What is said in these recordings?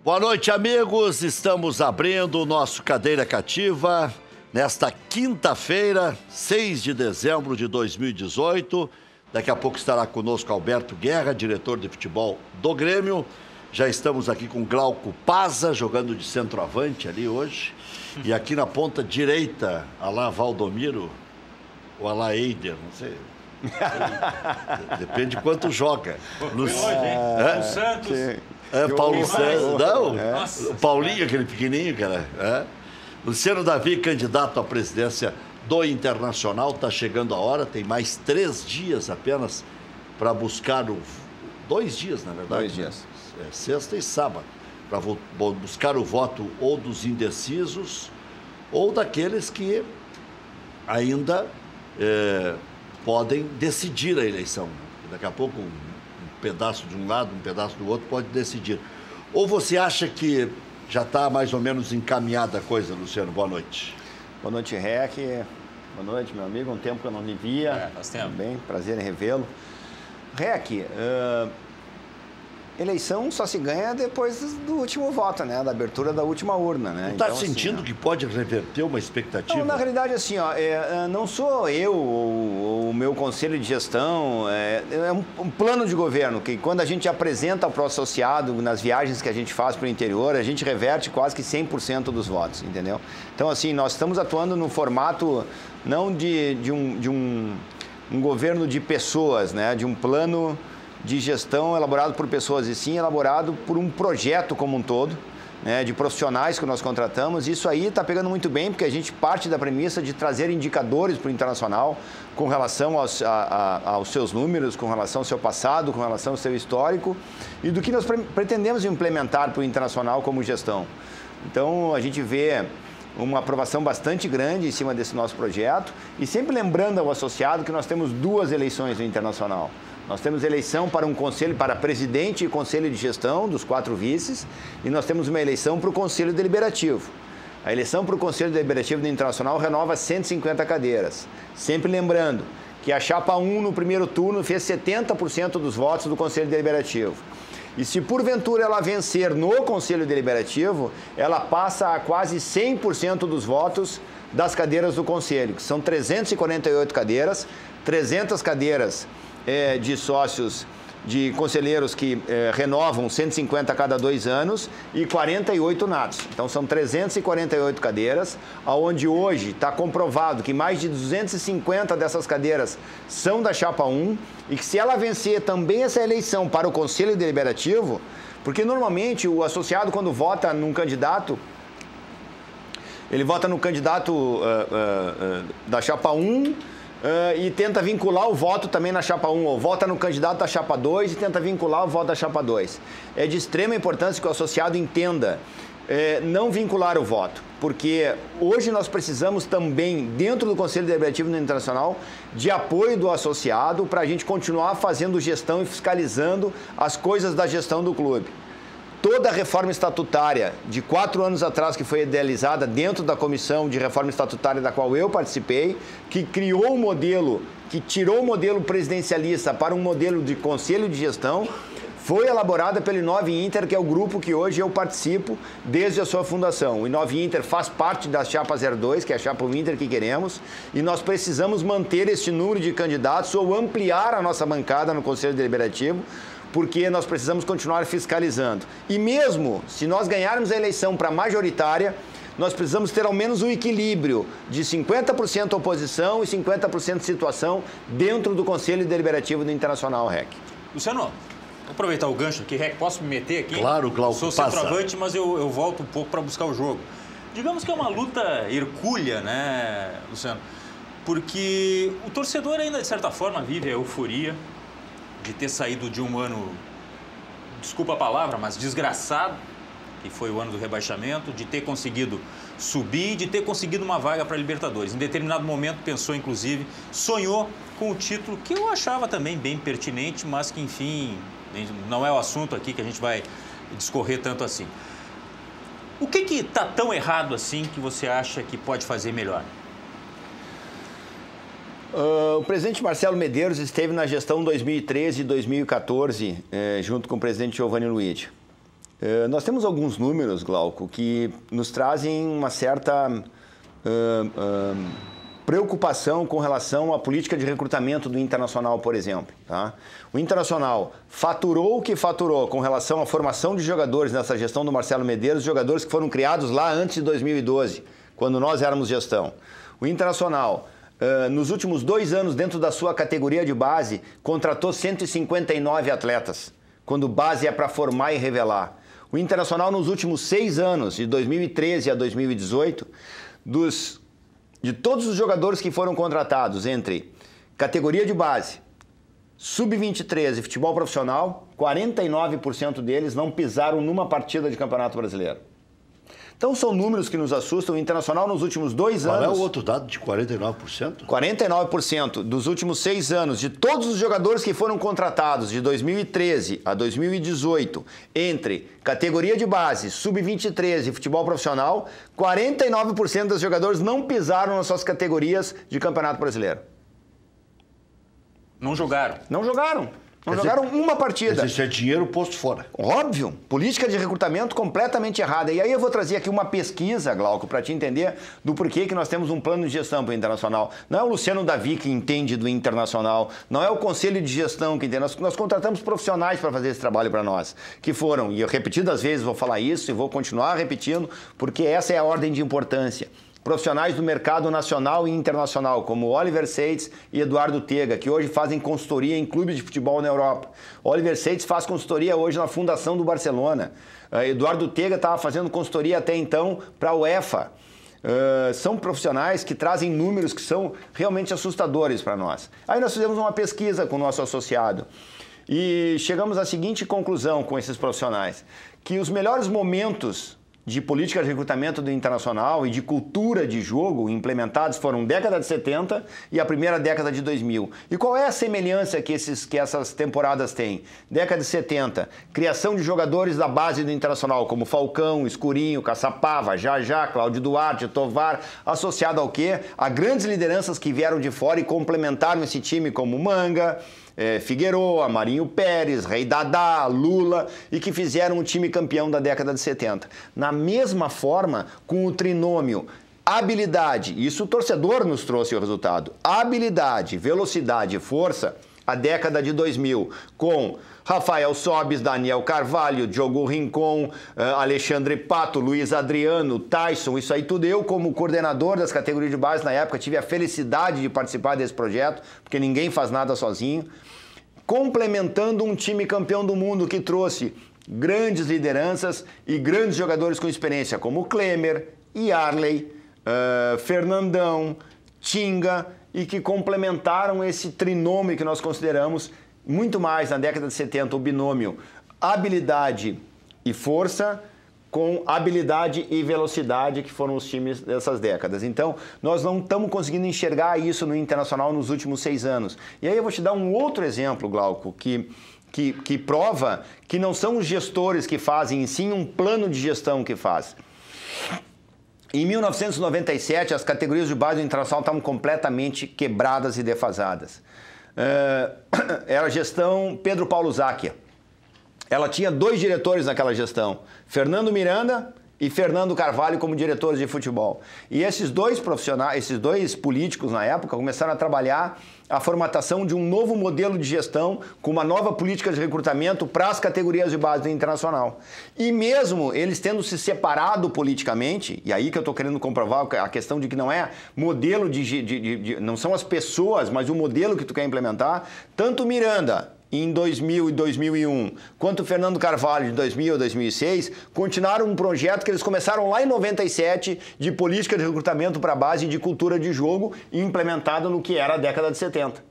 Boa noite, amigos. Estamos abrindo o nosso Cadeira Cativa nesta quinta-feira, 6 de dezembro de 2018. Daqui a pouco estará conosco Alberto Guerra, diretor de futebol do Grêmio. Já estamos aqui com Glauco Paza, jogando de centroavante ali hoje. E aqui na ponta direita, Alá Valdomiro, ou Alá Eider, não sei. Depende de quanto joga. O Santos. Paulo Santos. Não, o Paulinho, aquele pequenininho, cara. Luciano Davi, candidato à presidência do Internacional. Está chegando a hora, tem mais 3 dias apenas para buscar 2 dias, na verdade. 2 dias. Sexta e sábado. Para buscar o voto ou dos indecisos ou daqueles que ainda podem decidir a eleição. Daqui a pouco um pedaço de um lado, um pedaço do outro pode decidir. Ou você acha que já está mais ou menos encaminhada a coisa, Luciano? Boa noite. Boa noite, Rec. Boa noite, meu amigo. Um tempo que eu não lhe via. Faz tempo. Bem, prazer em revê-lo. Rec, eleição só se ganha depois do último voto, né? Da abertura da última urna, né? Não está então, sentindo assim, que pode reverter uma expectativa? Não, na realidade, assim, não sou eu ou o meu conselho de gestão, é um plano de governo que quando a gente apresenta para o associado nas viagens que a gente faz para o interior, a gente reverte quase que 100% dos votos, entendeu? Então, assim, nós estamos atuando no formato não de um governo de pessoas, né? De um plano de gestão elaborado por pessoas e sim elaborado por um projeto como um todo, né, de profissionais que nós contratamos. Isso aí está pegando muito bem, porque a gente parte da premissa de trazer indicadores para o Internacional com relação aos seus números, com relação ao seu passado, com relação ao seu histórico e do que nós pretendemos implementar para o Internacional como gestão. Então, a gente vê uma aprovação bastante grande em cima desse nosso projeto e sempre lembrando ao associado que nós temos 2 eleições no Internacional. Nós temos eleição para um conselho, para presidente e conselho de gestão, dos 4 vices, e nós temos uma eleição para o conselho deliberativo. A eleição para o conselho deliberativo do Internacional renova 150 cadeiras. Sempre lembrando que a chapa 1 no primeiro turno fez 70% dos votos do conselho deliberativo. E se porventura ela vencer no conselho deliberativo, ela passa a quase 100% dos votos das cadeiras do conselho, que são 348 cadeiras, 300 cadeiras de sócios, de conselheiros que renovam 150 a cada 2 anos e 48 natos. Então, são 348 cadeiras, onde hoje está comprovado que mais de 250 dessas cadeiras são da chapa 1 e que se ela vencer também essa eleição para o Conselho Deliberativo, porque normalmente o associado, quando vota num candidato, ele vota no candidato da chapa 1, e tenta vincular o voto também na chapa 1, ou vota no candidato da chapa 2 e tenta vincular o voto da chapa 2. É de extrema importância que o associado entenda não vincular o voto, porque hoje nós precisamos também, dentro do Conselho Deliberativo do Internacional, de apoio do associado para a gente continuar fazendo gestão e fiscalizando as coisas da gestão do clube. Toda a reforma estatutária de 4 anos atrás, que foi idealizada dentro da comissão de reforma estatutária da qual eu participei, que criou um modelo, que tirou o modelo presidencialista para um modelo de conselho de gestão, foi elaborada pelo Inove Inter, que é o grupo que hoje eu participo desde a sua fundação. O Inove Inter faz parte da chapa 02, que é a chapa Inter que queremos, e nós precisamos manter este número de candidatos ou ampliar a nossa bancada no Conselho Deliberativo, porque nós precisamos continuar fiscalizando. E mesmo se nós ganharmos a eleição para majoritária, nós precisamos ter ao menos um equilíbrio de 50% oposição e 50% situação dentro do Conselho Deliberativo do Internacional, REC. Luciano, vou aproveitar o gancho aqui, REC, posso me meter aqui? Claro, Glauco, sou centroavante, mas eu volto um pouco para buscar o jogo. Digamos que é uma luta hercúlea, né, Luciano? Porque o torcedor ainda, de certa forma, vive a euforia de ter saído de um ano, desculpa a palavra, mas desgraçado, que foi o ano do rebaixamento, de ter conseguido subir, de ter conseguido uma vaga para a Libertadores. Em determinado momento pensou, inclusive, sonhou com o título, que eu achava também bem pertinente, mas que, enfim, não é o assunto aqui que a gente vai discorrer tanto assim. O que está tão errado assim que você acha que pode fazer melhor? O presidente Marcelo Medeiros esteve na gestão 2013 e 2014, junto com o presidente Giovanni Luiz. Nós temos alguns números, Glauco, que nos trazem uma certa preocupação com relação à política de recrutamento do Internacional, por exemplo. Tá? O Internacional faturou o que faturou com relação à formação de jogadores nessa gestão do Marcelo Medeiros, jogadores que foram criados lá antes de 2012, quando nós éramos gestão. O Internacional, nos últimos 2 anos, dentro da sua categoria de base, contratou 159 atletas, quando base é para formar e revelar. O Internacional, nos últimos 6 anos, de 2013 a 2018, de todos os jogadores que foram contratados entre categoria de base, sub-23 e futebol profissional, 49% deles não pisaram numa partida de Campeonato Brasileiro. Então são números que nos assustam. O Internacional nos últimos 2 anos... Qual é o outro dado de 49%? 49% dos últimos 6 anos, de todos os jogadores que foram contratados de 2013 a 2018, entre categoria de base, sub-23 e futebol profissional, 49% dos jogadores não pisaram nas suas categorias de Campeonato Brasileiro. Não jogaram? Não jogaram. Não jogaram uma partida. Isso é dinheiro posto fora. Óbvio. Política de recrutamento completamente errada. E aí eu vou trazer aqui uma pesquisa, Glauco, para te entender do porquê que nós temos um plano de gestão para o Internacional. Não é o Luciano Davi que entende do Internacional. Não é o Conselho de Gestão que entende. Nós contratamos profissionais para fazer esse trabalho para nós. Que foram, e eu repetidas vezes vou falar isso e vou continuar repetindo, porque essa é a ordem de importância. Profissionais do mercado nacional e internacional, como Oliver Seitz e Eduardo Tega, que hoje fazem consultoria em clubes de futebol na Europa. Oliver Seitz faz consultoria hoje na fundação do Barcelona. Eduardo Tega estava fazendo consultoria até então para a UEFA. São profissionais que trazem números que são realmente assustadores para nós. Aí nós fizemos uma pesquisa com o nosso associado e chegamos à seguinte conclusão com esses profissionais, que os melhores momentos de política de recrutamento do Internacional e de cultura de jogo implementados foram década de 70 e a primeira década de 2000. E qual é a semelhança que essas temporadas têm? Década de 70, criação de jogadores da base do Internacional, como Falcão, Escurinho, Caçapava, Jajá, Cláudio Duarte, Tovar, associado ao quê? A grandes lideranças que vieram de fora e complementaram esse time, como Manga, Figueroa, Marinho Pérez, Rei Dadá, Lula, e que fizeram o time campeão da década de 70. Na mesma forma, com o trinômio habilidade, isso o torcedor nos trouxe o resultado, habilidade, velocidade e força, a década de 2000, com Rafael Sobis, Daniel Carvalho, Diogo Rincon, Alexandre Pato, Luiz Adriano, Tyson, isso aí tudo. Eu, como coordenador das categorias de base na época, tive a felicidade de participar desse projeto, porque ninguém faz nada sozinho, complementando um time campeão do mundo que trouxe grandes lideranças e grandes jogadores com experiência, como Klemer, Yarley, Fernandão, Tinga, e que complementaram esse trinômio que nós consideramos muito mais na década de 70, o binômio habilidade e força com habilidade e velocidade, que foram os times dessas décadas. Então, nós não estamos conseguindo enxergar isso no Internacional nos últimos 6 anos. E aí eu vou te dar um outro exemplo, Glauco, que prova que não são os gestores que fazem, sim um plano de gestão que faz. Em 1997, as categorias de base do Internacional estavam completamente quebradas e defasadas. Era a gestão Pedro Paulo Záquia. Ela tinha 2 diretores naquela gestão, Fernando Miranda e Fernando Carvalho como diretores de futebol. E esses 2 profissionais, esses 2 políticos na época começaram a trabalhar a formatação de um novo modelo de gestão com uma nova política de recrutamento para as categorias de base do Internacional. E mesmo eles tendo se separado politicamente, e aí que eu estou querendo comprovar a questão de que não é modelo não são as pessoas, mas o modelo que tu quer implementar, tanto Miranda em 2000 e 2001, quanto o Fernando Carvalho de 2000 a 2006, continuaram um projeto que eles começaram lá em 97 de política de recrutamento para a base de cultura de jogo e implementado no que era a década de 70.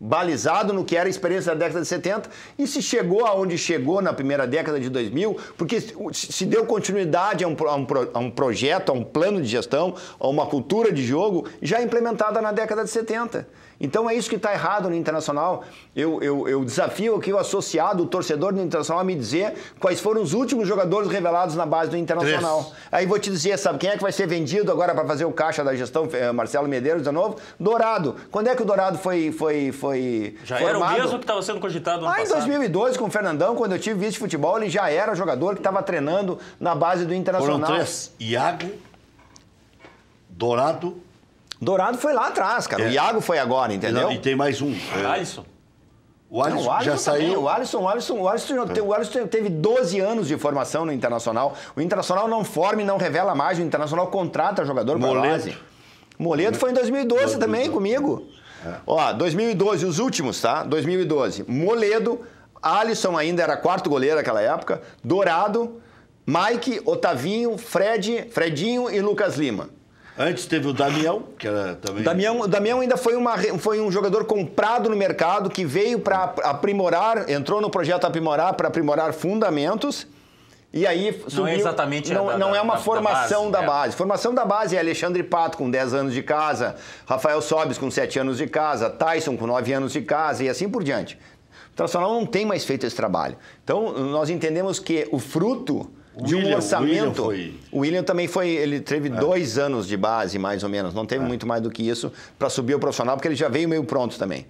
Balizado no que era a experiência da década de 70 e se chegou aonde chegou na primeira década de 2000, porque se deu continuidade a um projeto, a um plano de gestão, a uma cultura de jogo já implementada na década de 70. Então é isso que está errado no Internacional. Eu desafio aqui o associado, o torcedor do Internacional a me dizer quais foram os últimos jogadores revelados na base do Internacional. 3. Aí vou te dizer, sabe quem é que vai ser vendido agora para fazer o caixa da gestão, Marcelo Medeiros de novo? Dourado. Quando é que o Dourado foi foi Já formado... era o mesmo que estava sendo cogitado no ano em passado? 2012, com o Fernandão, quando eu tive vice de futebol, ele já era jogador que estava treinando na base do Internacional. Foram 3. Iago, Dourado... Dourado foi lá atrás, cara. O Iago foi agora, entendeu? E tem mais um. Alisson. O Alisson já saiu. O Alisson teve 12 anos de formação no Internacional. O Internacional não forma e não revela mais. O Internacional contrata jogador para base. Moledo foi em 2012 também comigo. Ó, 2012, os últimos, tá? 2012. Moledo, Alisson ainda era quarto goleiro naquela época. Dourado, Mike, Otavinho, Fredinho e Lucas Lima. Antes teve o Damião, que era também... O Damião ainda foi um jogador comprado no mercado, que veio para aprimorar, entrou no projeto Aprimorar, para aprimorar fundamentos, e aí subiu... Não é exatamente não é uma formação da base. base. Formação da base é Alexandre Pato, com 10 anos de casa, Rafael Sobis, com 7 anos de casa, Tyson, com 9 anos de casa, e assim por diante. O Internacional não tem mais feito esse trabalho. Então, nós entendemos que o fruto... de um orçamento. O William também foi. Ele teve 2 anos de base, mais ou menos. Não teve muito mais do que isso para subir o profissional, porque ele já veio meio pronto também.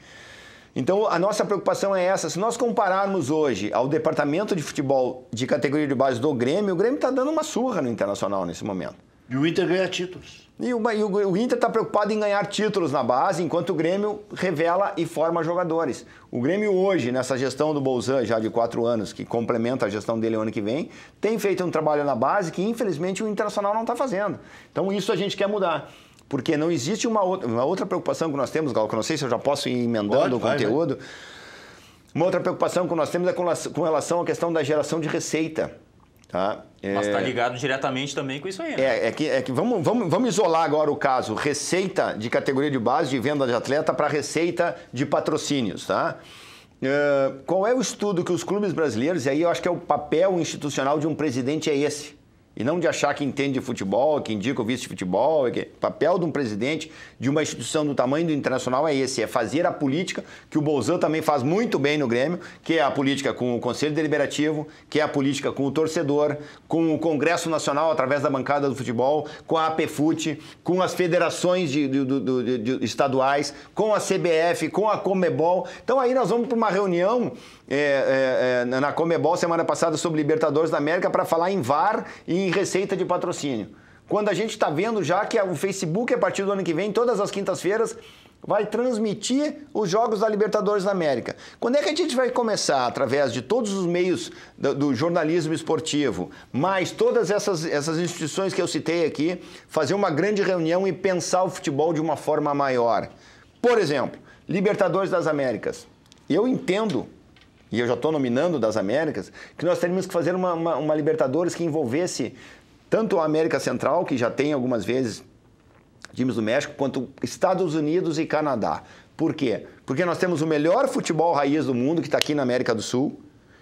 Então, a nossa preocupação é essa. Se nós compararmos hoje ao departamento de futebol de categoria de base do Grêmio, o Grêmio está dando uma surra no Internacional nesse momento. E o Inter ganha títulos. E o Inter está preocupado em ganhar títulos na base, enquanto o Grêmio revela e forma jogadores. O Grêmio hoje, nessa gestão do Bolzan, já de 4 anos, que complementa a gestão dele o ano que vem, tem feito um trabalho na base que, infelizmente, o Internacional não está fazendo. Então, isso a gente quer mudar. Porque não existe uma outra preocupação que nós temos, Galco, não sei se eu já posso ir emendando o conteúdo. Uma outra preocupação que nós temos é com relação à questão da geração de receita. Tá? Mas está ligado diretamente também com isso aí, né? É que vamos isolar agora o caso receita de categoria de base de venda de atleta para receita de patrocínios, tá? Qual é o estudo que os clubes brasileiros, e aí eu acho que é o papel institucional de um presidente é esse, e não de achar que entende de futebol, que indica o vice de futebol. O papel de um presidente de uma instituição do tamanho do Internacional é esse, é fazer a política que o Bolzan também faz muito bem no Grêmio, que é a política com o Conselho Deliberativo, que é a política com o torcedor, com o Congresso Nacional através da bancada do futebol, com a APFUT, com as federações de estaduais, com a CBF, com a Conmebol. Então aí nós vamos para uma reunião na Conmebol semana passada sobre Libertadores da América para falar em VAR e em receita de patrocínio. Quando a gente está vendo já que o Facebook, a partir do ano que vem, todas as quintas-feiras, vai transmitir os jogos da Libertadores da América. Quando é que a gente vai começar, através de todos os meios do jornalismo esportivo, mais todas essas instituições que eu citei aqui, fazer uma grande reunião e pensar o futebol de uma forma maior? Por exemplo, Libertadores das Américas. Eu entendo, e eu já estou nominando das Américas, que nós teríamos que fazer uma Libertadores que envolvesse tanto a América Central, que já tem algumas vezes times do México, quanto Estados Unidos e Canadá. Por quê? Porque nós temos o melhor futebol raiz do mundo, que está aqui na América do Sul,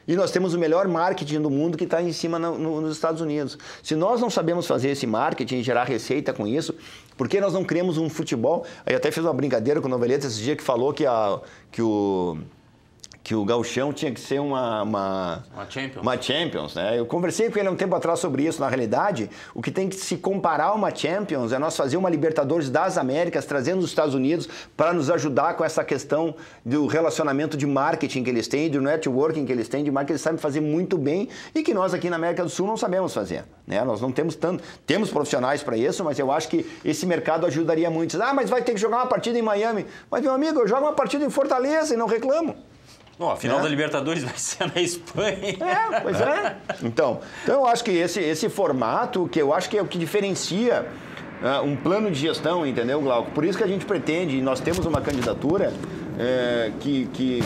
e nós temos o melhor marketing do mundo, que está em cima nos Estados Unidos. Se nós não sabemos fazer esse marketing e gerar receita com isso, por que nós não criamos um futebol? Aí até fiz uma brincadeira com o Noveleta esse dia que falou que o Gauchão tinha que ser uma Champions, né? Eu conversei com ele há um tempo atrás sobre isso. Na realidade, o que tem que se comparar a uma Champions é nós fazer uma Libertadores das Américas, trazendo os Estados Unidos para nos ajudar com essa questão do relacionamento de marketing que eles têm, do networking que eles têm, de marketing que eles sabem fazer muito bem e que nós aqui na América do Sul não sabemos fazer, né? Nós não temos tanto... Temos profissionais para isso, mas eu acho que esse mercado ajudaria muito. Mas vai ter que jogar uma partida em Miami. Mas, meu amigo, eu jogo uma partida em Fortaleza e não reclamo. A final da Libertadores vai ser na Espanha. Pois é. Então eu acho que esse formato, que eu acho que é o que diferencia um plano de gestão, entendeu, Glauco? Por isso que a gente pretende, e nós temos uma candidatura que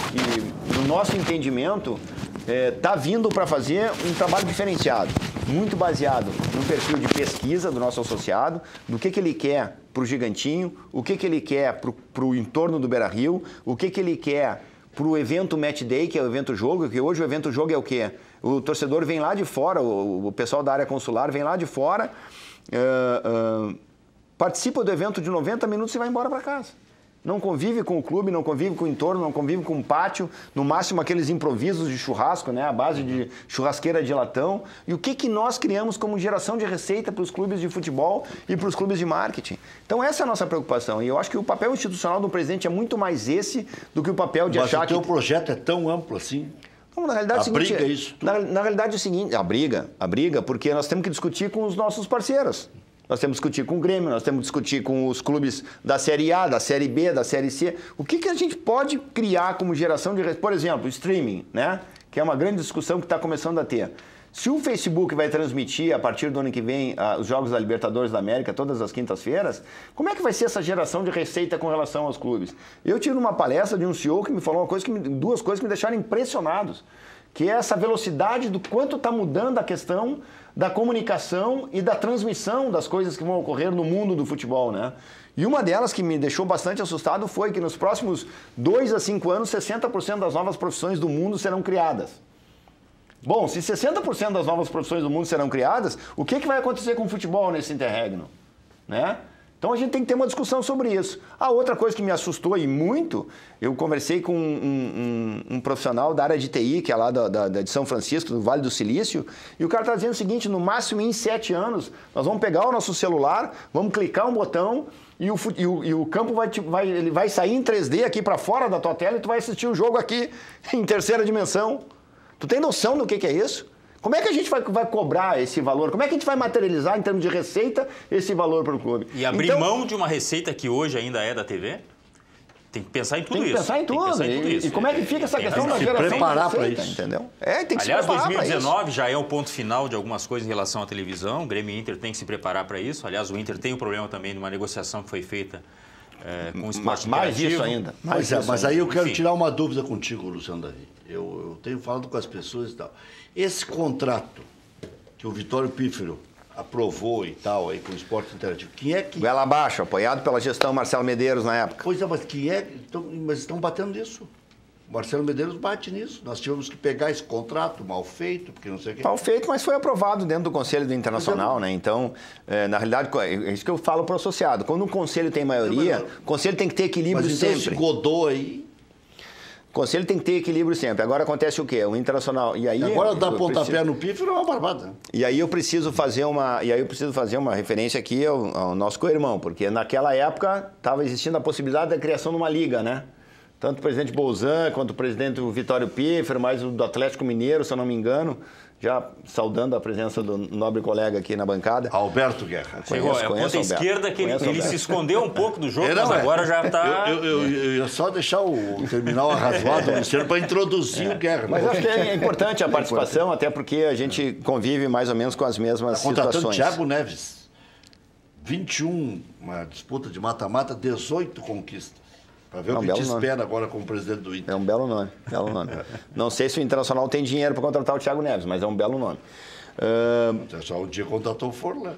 no nosso entendimento, está vindo para fazer um trabalho diferenciado, muito baseado no perfil de pesquisa do nosso associado, do que ele quer para o Gigantinho, o que ele quer para o entorno do Beira-Rio, o que ele quer para o evento Match Day, que é o evento jogo, que hoje o evento jogo é o quê? O torcedor vem lá de fora, o pessoal da área consular vem lá de fora, participa do evento de 90 minutos e vai embora para casa. não convive com o clube, não convive com o entorno, não convive com o pátio, no máximo aqueles improvisos de churrasco, né? A base de churrasqueira de latão. E o que nós criamos como geração de receita para os clubes de futebol e para os clubes de marketing? Então essa é a nossa preocupação. E eu acho que o papel institucional do presidente é muito mais esse do que o papel de achar que... Mas o teu projeto é tão amplo assim? Não, na realidade, a briga é isso tudo? Na realidade é o seguinte, a briga, porque nós temos que discutir com os nossos parceiros. Nós temos que discutir com o Grêmio, nós temos que discutir com os clubes da Série A, da Série B, da Série C. O que a gente pode criar como geração de... Por exemplo, streaming, né? Que é uma grande discussão que está começando a ter. Se o Facebook vai transmitir, a partir do ano que vem, os Jogos da Libertadores da América, todas as quintas-feiras, como é que vai ser essa geração de receita com relação aos clubes? Eu tive uma palestra de um CEO que me falou duas coisas que me deixaram impressionados, que é essa velocidade do quanto está mudando a questão da comunicação e da transmissão das coisas que vão ocorrer no mundo do futebol, né? E uma delas que me deixou bastante assustado foi que nos próximos 2 a 5 anos, 60% das novas profissões do mundo serão criadas. Bom, se 60% das novas profissões do mundo serão criadas, o que vai acontecer com o futebol nesse interregno? Né? Então a gente tem que ter uma discussão sobre isso. A outra coisa que me assustou e muito, eu conversei com um profissional da área de TI, que é lá de São Francisco, do Vale do Silício, e o cara está dizendo o seguinte, no máximo em 7 anos, nós vamos pegar o nosso celular, vamos clicar um botão e o campo vai sair em 3D aqui para fora da tua tela e tu vai assistir o jogo aqui em terceira dimensão. Tu tem noção do que é isso? Como é que a gente vai cobrar esse valor? Como é que a gente vai materializar, em termos de receita, esse valor para o clube? E abrir mão de uma receita que hoje ainda é da TV? Tem que pensar em tudo isso. Tem que pensar em tudo. E como é que fica essa questão da geração? Preparar para isso. Entendeu? Tem que Aliás, se preparar 2019 já é o ponto final de algumas coisas em relação à televisão. O Grêmio e Inter tem que se preparar para isso. Aliás, o Inter tem um problema também de uma negociação que foi feita com o esporte mais isso ainda. Mas aí eu quero tirar uma dúvida contigo, Luciano Davi. Eu tenho falado com as pessoas e tal. Esse contrato que o Vitório Pífero aprovou e tal, aí com o esporte interativo, quem é que... Goela abaixo, apoiado pela gestão Marcelo Medeiros na época. Pois é, mas quem é... Mas estão batendo nisso. O Marcelo Medeiros bate nisso. Nós tivemos que pegar esse contrato mal feito, porque não sei o que... Mal feito, mas foi aprovado dentro do Conselho do Internacional, né? Então, na realidade, é isso que eu falo para o associado. Quando um conselho tem maioria, o conselho tem que ter equilíbrio sempre. Mas então esse Godot aí... O conselho tem que ter equilíbrio sempre. Agora acontece o quê? O Internacional... E aí, agora dar pontapé no Pífero é uma barbada. E aí eu preciso fazer uma referência aqui ao nosso co-irmão, porque naquela época estava existindo a possibilidade da criação de uma liga, né? Tanto o presidente Bolzan quanto o presidente Vitório Pífero, mais o do Atlético Mineiro, se eu não me engano, já saudando a presença do nobre colega aqui na bancada. Alberto Guerra. Chegou, é a ponta esquerda que ele se escondeu um pouco do jogo, mas agora já está... Eu ia só deixar o terminal arrazoado do Luciano para introduzir o Guerra. Mas acho que é importante a participação, até porque a gente convive mais ou menos com as mesmas situações. Contratando Thiago Neves. 21, uma disputa de mata-mata, 18 conquistas. Para ver o que te espera agora como presidente do Inter. É um belo nome. Não sei se o Internacional tem dinheiro para contratar o Thiago Neves, mas é um belo nome. Só um dia contratou o Forlan.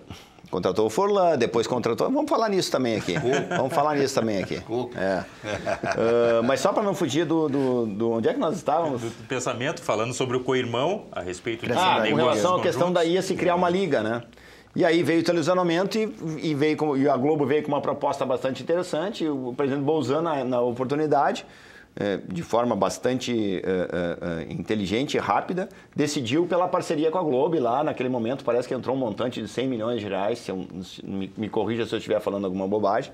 Contratou o Forlan, depois contratou... Vamos falar nisso também aqui. Mas só para não fugir do... Onde é que nós estávamos? Do pensamento, falando sobre o co-irmão, a respeito disso. Com relação à questão da ia se criar uma liga, né? E aí veio o televisionamento e a Globo veio com uma proposta bastante interessante. O presidente Bolzan, na oportunidade, de forma bastante inteligente e rápida, decidiu pela parceria com a Globo. E lá, naquele momento, parece que entrou um montante de 100 milhões de reais, me corrija se eu estiver falando alguma bobagem,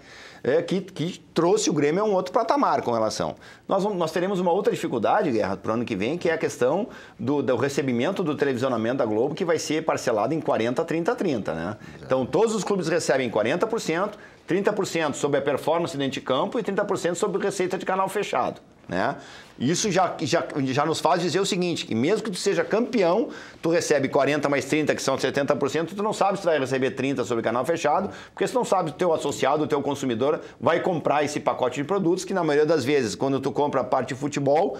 que trouxe o Grêmio a um outro patamar com relação. Nós teremos uma outra dificuldade, Guerra, para o ano que vem, que é a questão do recebimento do televisionamento da Globo, que vai ser parcelado em 40, 30, 30, né? Então, todos os clubes recebem 40%, 30% sobre a performance dentro de campo e 30% sobre receita de canal fechado, né? Isso já nos faz dizer o seguinte, que mesmo que tu seja campeão, tu recebe 40 mais 30, que são 70%, tu não sabe se tu vai receber 30 sobre canal fechado, porque tu não sabe se o teu associado, o teu consumidor vai comprar esse pacote de produtos, que na maioria das vezes, quando tu compra a parte de futebol,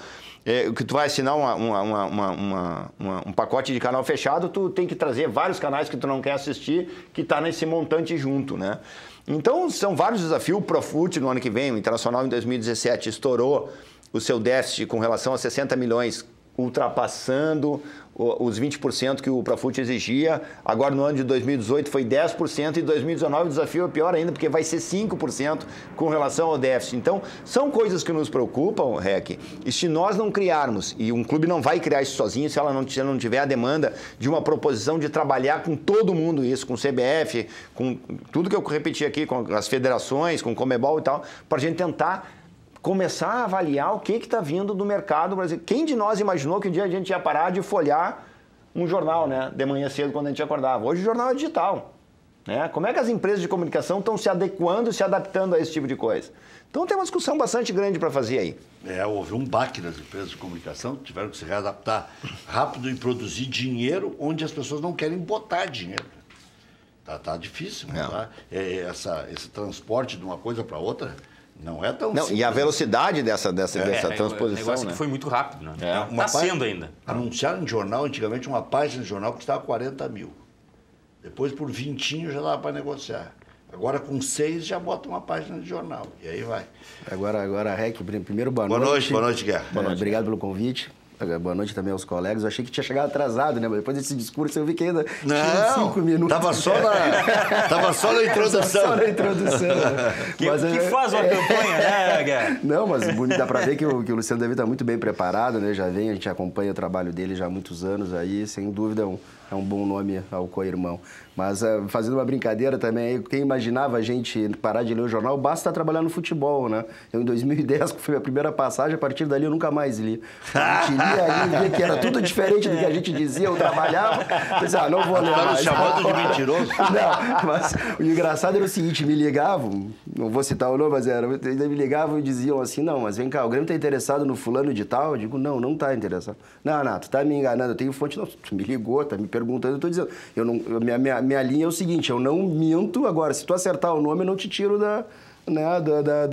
que tu vai assinar um pacote de canal fechado, tu tem que trazer vários canais que tu não quer assistir, que está nesse montante junto, né? Então, são vários desafios. O Profut no ano que vem, o Internacional em 2017 estourou o seu déficit com relação a 60 milhões ultrapassando os 20% que o Profut exigia. Agora, no ano de 2018, foi 10%, e em 2019 o desafio é pior ainda, porque vai ser 5% com relação ao déficit. Então, são coisas que nos preocupam, REC, e se nós não criarmos, e um clube não vai criar isso sozinho se ela não tiver a demanda de uma proposição de trabalhar com todo mundo isso, com o CBF, com tudo que eu repeti aqui, com as federações, com o Conmebol e tal, para a gente tentar começar a avaliar o que está vindo do mercado brasileiro. Quem de nós imaginou que um dia a gente ia parar de folhear um jornal, né, de manhã cedo quando a gente acordava? Hoje o jornal é digital. Né? Como é que as empresas de comunicação estão se adequando, se adaptando a esse tipo de coisa? Então tem uma discussão bastante grande para fazer aí. Houve um baque nas empresas de comunicação, tiveram que se readaptar rápido e produzir dinheiro onde as pessoas não querem botar dinheiro. Tá difícil, tá? Esse transporte de uma coisa para outra não é tão simples. E a velocidade dessa transposição, o negócio que foi muito rápido, né? Está sendo ainda. Anunciaram em jornal, antigamente, uma página de jornal que custava 40 mil. Depois, por 20 já dava para negociar. Agora, com 6, já bota uma página de jornal. E aí vai. Agora REC, primeiro, boa noite. Boa noite, Guerra. Obrigado pelo convite. Boa noite também aos colegas. Eu achei que tinha chegado atrasado, né? Mas depois desse discurso eu vi que ainda tinha 5 minutos. Tava só na introdução. Só na introdução. que faz uma campanha, né, Guerra? Não, mas dá para ver que o Luciano David está muito bem preparado, né? A gente acompanha o trabalho dele já há muitos anos aí, sem dúvida é um bom nome ao co-irmão. Mas fazendo uma brincadeira também, quem imaginava a gente parar de ler o jornal, basta estar trabalhando no futebol, né? Eu, em 2010, que foi a primeira passagem, a partir dali eu nunca mais li. A gente lia ali, via que era tudo diferente do que a gente dizia, eu trabalhava, pensei, não vou ler mais. Chamado de mentiroso? Não, mas o engraçado era o seguinte, me ligavam, não vou citar o nome, mas me ligavam e diziam assim, não, mas vem cá, o Grêmio está interessado no fulano de tal? Eu digo, não está interessado. Não, tu está me enganando, eu tenho fonte, não, tu me ligou, tá me perguntando, eu estou dizendo, minha linha é o seguinte, eu não minto, agora, se tu acertar o nome, eu não te tiro da... Né,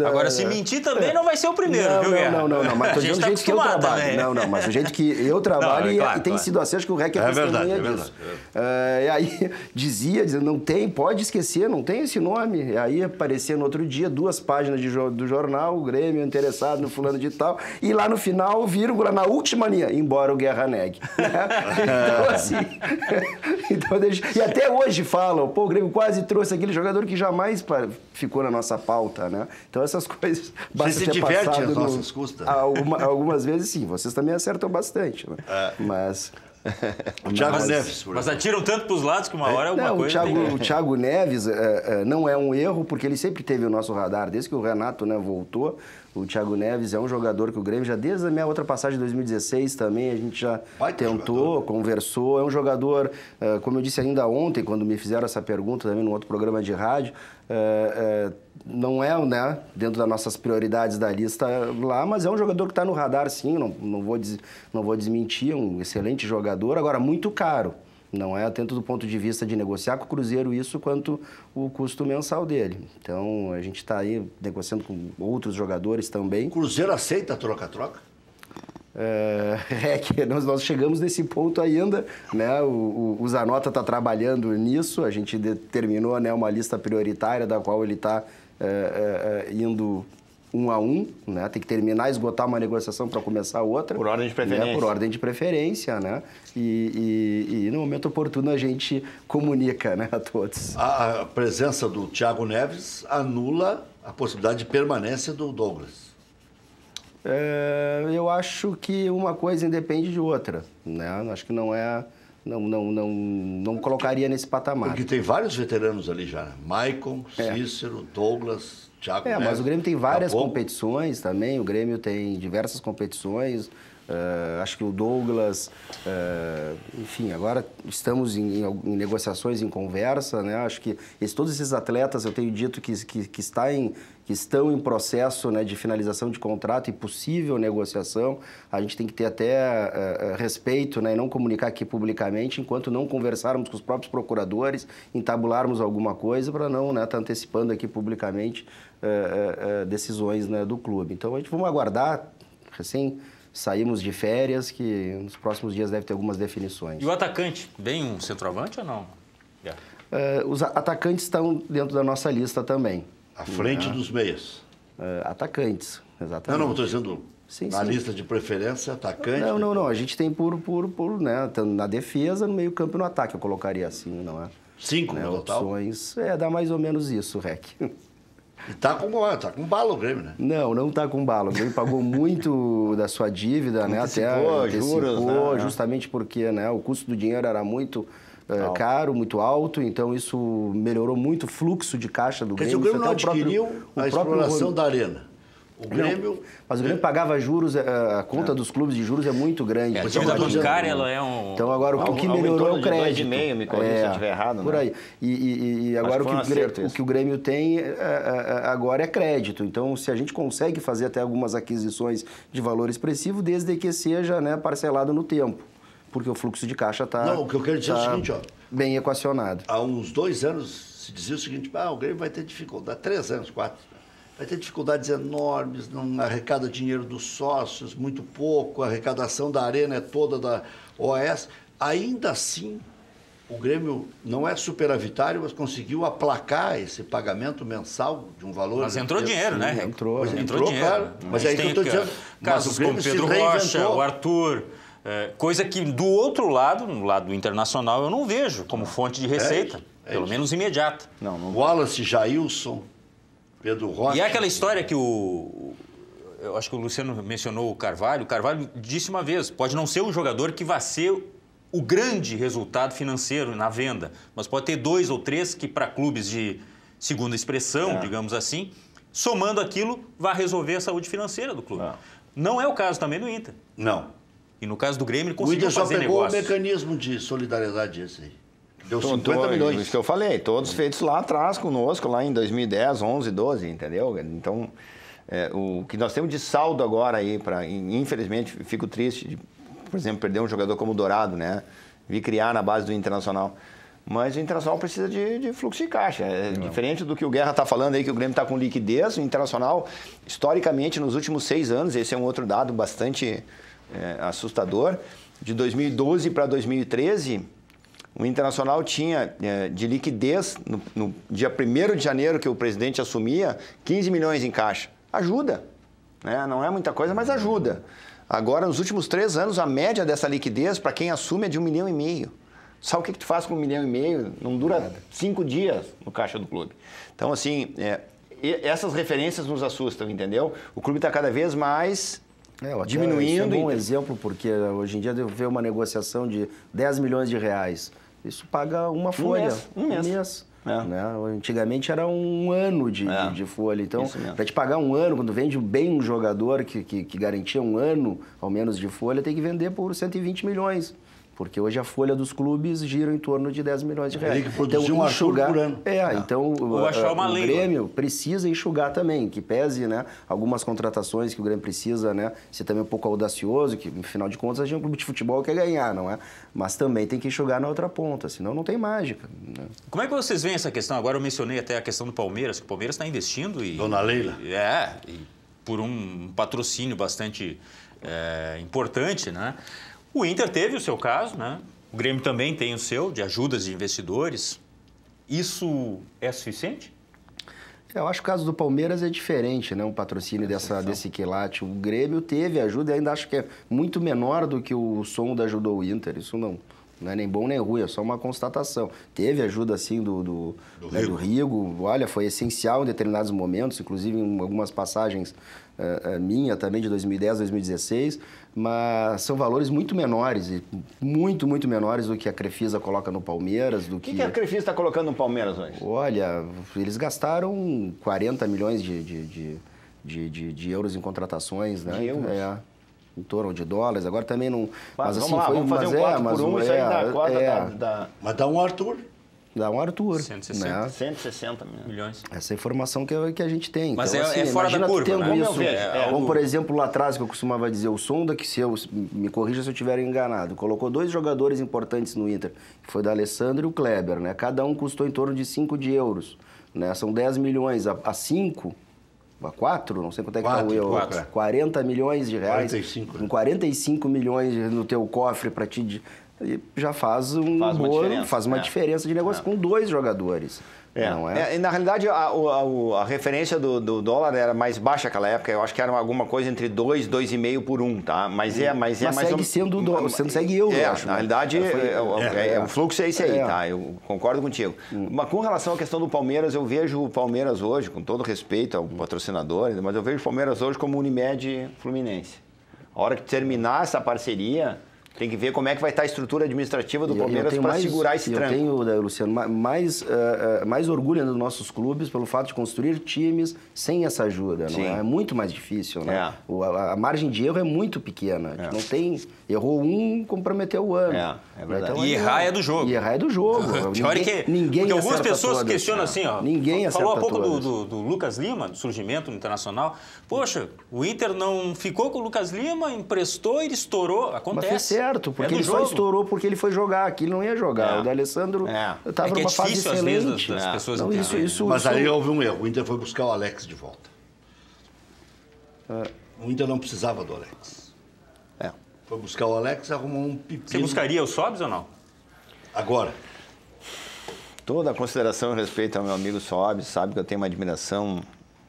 Agora, se mentir também não vai ser o primeiro, viu, Guerra? Não, mas tô dizendo do jeito que eu trabalho. Também. Mas o jeito que eu trabalho e tem sido assim, acho que o REC é testemunha disso. E aí dizendo, não tem, pode esquecer, não tem esse nome. E aí aparecia no outro dia 2 páginas do jornal, o Grêmio interessado no fulano de tal, e lá no final, vírgula, na última linha, embora o Guerra negue. Então, assim... e até hoje falam, pô, o Grêmio quase trouxe aquele jogador que jamais ficou na nossa pauta. Né? Então essas coisas... Você se diverte às nossas custas? Algumas vezes sim, vocês também acertam bastante. Né? Mas... O Thiago Neves, mas atiram tanto para os lados que uma hora alguma coisa... O Thiago Neves não é um erro, porque ele sempre teve o nosso radar. Desde que o Renato, né, voltou, o Thiago Neves é um jogador que o Grêmio, já desde a minha outra passagem de 2016 também, a gente já tentou, conversou. É um jogador, como eu disse ainda ontem, quando me fizeram essa pergunta também num outro programa de rádio, não é, né, dentro das nossas prioridades da lista lá, mas é um jogador que está no radar, sim, não vou desmentir, é um excelente jogador, agora muito caro. Não é tanto do ponto de vista de negociar com o Cruzeiro isso, quanto o custo mensal dele. Então, a gente está aí negociando com outros jogadores também. O Cruzeiro aceita troca-troca? Que nós chegamos nesse ponto ainda, né? O Zanota está trabalhando nisso, a gente determinou, né, uma lista prioritária da qual ele está indo 1 a 1, né? Tem que terminar, esgotar uma negociação para começar outra. Por ordem de preferência. Né? Por ordem de preferência, né? E no momento oportuno a gente comunica, né, a todos. A presença do Thiago Neves anula a possibilidade de permanência do Douglas. Eu acho que uma coisa independe de outra, né? Acho que não é... Não colocaria nesse patamar. Porque tem vários veteranos ali já, né? Maicon, Cícero, Douglas, Thiago Neves. Mas o Grêmio tem várias competições também, o Grêmio tem diversas competições, acho que o Douglas, enfim, agora estamos em negociações, em conversa, né? Acho que todos esses atletas, eu tenho dito que estão em processo, né, de finalização de contrato e possível negociação. A gente tem que ter até respeito, né, e não comunicar aqui publicamente enquanto não conversarmos com os próprios procuradores, entabularmos alguma coisa para não estar antecipando aqui publicamente decisões, né, do clube. Então, a gente vamos aguardar, recém saímos de férias, que nos próximos dias deve ter algumas definições. E o atacante, bem um centroavante ou não? Os atacantes estão dentro da nossa lista também. À frente dos meias. atacantes, exatamente. Não, estou dizendo na lista de preferência, atacante. Não. A gente tem né, na defesa, no meio campo e no ataque, eu colocaria assim, não é? 5 no total? Opções, dá mais ou menos isso, Rec. E tá com bala o Grêmio, né? Não tá com bala. O Grêmio pagou muito da sua dívida, né? Antecipou, juros, né? Justamente porque, né, o custo do dinheiro era muito caro, muito alto, então isso melhorou muito o fluxo de caixa do Grêmio. Quer dizer, o Grêmio não adquiriu a exploração da arena. O Grêmio... Não, mas o Grêmio pagava juros, a conta dos clubes de juros é muito grande. A dívida bancária, ela é um... Então agora o que melhorou é o crédito. 2,5, me corrija se eu estiver errado, por aí. E agora o que o Grêmio tem agora é crédito. Então, se a gente consegue fazer até algumas aquisições de valor expressivo, desde que seja, né, parcelado no tempo. Porque o fluxo de caixa está... Não, o que eu quero dizer é o seguinte, ó. Bem equacionado. Há uns 2 anos se dizia o seguinte, o Grêmio vai ter dificuldade, 3 anos, 4, vai ter dificuldades enormes, não arrecada dinheiro dos sócios, muito pouco, a arrecadação da arena é toda da OAS. Ainda assim, o Grêmio não é superavitário, mas conseguiu aplacar esse pagamento mensal de um valor... Mas entrou dinheiro, né? Entrou dinheiro. Claro. Mas é aí que eu estou dizendo. Casos como Pedro Rocha, o Arthur... coisa que do outro lado, no lado internacional, eu não vejo como fonte de receita, pelo menos imediata. Não. Wallace, Jailson, Pedro Rocha... E é aquela história que eu acho que o Luciano mencionou o Carvalho. O Carvalho disse uma vez, pode não ser um jogador que vai ser o grande resultado financeiro na venda, mas pode ter 2 ou 3 que para clubes de segunda expressão, digamos assim, somando aquilo, vai resolver a saúde financeira do clube. Não é o caso também do Inter. Não. E no caso do Grêmio, ele conseguiu fazer negócio. O Inter só pegou o mecanismo de solidariedade esse aí. Deu 50 milhões. Isso que eu falei, todos feitos lá atrás conosco, lá em 2010, 11, 12, entendeu? Então, o que nós temos de saldo agora aí, infelizmente, fico triste de, por exemplo, perder um jogador como o Dourado, né? Vi criar na base do Internacional. Mas o Internacional precisa de fluxo de caixa. Diferente do que o Guerra está falando aí, que o Grêmio está com liquidez, o Internacional, historicamente, nos últimos 6 anos, esse é um outro dado bastante assustador, de 2012 para 2013, o Internacional tinha de liquidez, no dia 1º de janeiro, que o presidente assumia, 15 milhões em caixa. Ajuda, né? Não é muita coisa, mas ajuda. Agora, nos últimos 3 anos, a média dessa liquidez, para quem assume, é de 1,5 milhão. Sabe o que tu faz com 1,5 milhão? Não dura 5 dias no caixa do clube. Então, assim, essas referências nos assustam, entendeu? O clube está cada vez mais diminuindo. Isso é um bom exemplo, porque hoje em dia deve ver uma negociação de 10 milhões de reais. Isso paga uma folha. Um mês. Né? Antigamente era um ano de folha. Então, para te pagar um ano, quando vende bem um jogador que garantia um ano ao menos de folha, tem que vender por 120 milhões. Porque hoje a folha dos clubes gira em torno de 10 milhões de reais. Tem que produzir um Arthur por ano. Então o Grêmio precisa enxugar também, que pese, né, algumas contratações que o Grêmio precisa, né, ser também um pouco audacioso, que, no final de contas, a gente é um clube de futebol que quer ganhar, não é? Mas também tem que enxugar na outra ponta, senão não tem mágica. Né? Como é que vocês veem essa questão? Agora eu mencionei até a questão do Palmeiras, que o Palmeiras está investindo e... Dona Leila. E por um patrocínio bastante importante, né? O Inter teve o seu caso, né? O Grêmio também tem o seu, de ajudas de investidores. Isso é suficiente? Eu acho que o caso do Palmeiras é diferente, né? Um patrocínio desse quilate. O Grêmio teve ajuda e ainda acho que é muito menor do que o Sonda ajudou o Inter. Isso não é nem bom nem ruim, é só uma constatação. Teve ajuda, sim, do Rigo. Olha, foi essencial em determinados momentos, inclusive em algumas passagens minha também, de 2010, 2016, mas são valores muito menores, muito menores do que a Crefisa coloca no Palmeiras. O que a Crefisa está colocando no Palmeiras hoje? Olha, eles gastaram 40 milhões de euros em contratações, né? De euros? Em torno de dólares, agora também não... Mas assim, vamos fazer um 4 por 1, isso aí dá a cota Mas dá um Arthur. Dá um Arthur. 160. Né? 160 milhões. Essa é a informação que a gente tem. Mas então, é fora da curva, tendo né? isso, como, por exemplo, lá atrás, que eu costumava dizer, o Sonda, que me corrija se eu estiver enganado, colocou 2 jogadores importantes no Inter, que foi o D'Alessandro e o Kleber, né? Cada um custou em torno de 5 de euros. Né? São 10 milhões. A 5... A 4, não sei quanto é que está o euro. 40 milhões de reais. 45. Com 45 milhões no teu cofre para ti... já faz uma diferença de negócio com 2 jogadores. Não é? Na realidade, a referência do dólar era mais baixa naquela época. Eu acho que era alguma coisa entre 2, 2,5 por 1, tá? Mas mais segue sendo dólar, segue euro, eu acho. Na realidade, o fluxo é esse aí, tá? Eu concordo contigo. Mas com relação à questão do Palmeiras, eu vejo o Palmeiras hoje, com todo respeito ao patrocinador, mas eu vejo o Palmeiras hoje como Unimed Fluminense. A hora que terminar essa parceria, tem que ver como é que vai estar a estrutura administrativa do Palmeiras para segurar esse tranco. Eu tenho, Luciano, mais orgulho dos nossos clubes pelo fato de construir times sem essa ajuda. Não é? É muito mais difícil, né? A margem de erro é muito pequena. Não tem... Errou um, comprometeu o ano. É verdade. Então, e errar é do jogo. E errar é do jogo. Ninguém porque algumas acerta pessoas todas, questionam assim, ó. Ninguém acerta falou há pouco todas. do Lucas Lima, do surgimento no Internacional. Poxa, o Inter não ficou com o Lucas Lima, emprestou, ele estourou. Acontece. Mas foi certo, porque ele só estourou porque ele foi jogar. Aqui ele não ia jogar. O D'Alessandro estava numa fase excelente. Às vezes, das pessoas não, Mas aí houve um erro. O Inter foi buscar o Alex de volta. O Inter não precisava do Alex. Foi buscar o Alex e arrumou um pepino. Você buscaria o Sobs ou não? Agora. Toda a consideração e respeito ao meu amigo Sobs, sabe que eu tenho uma admiração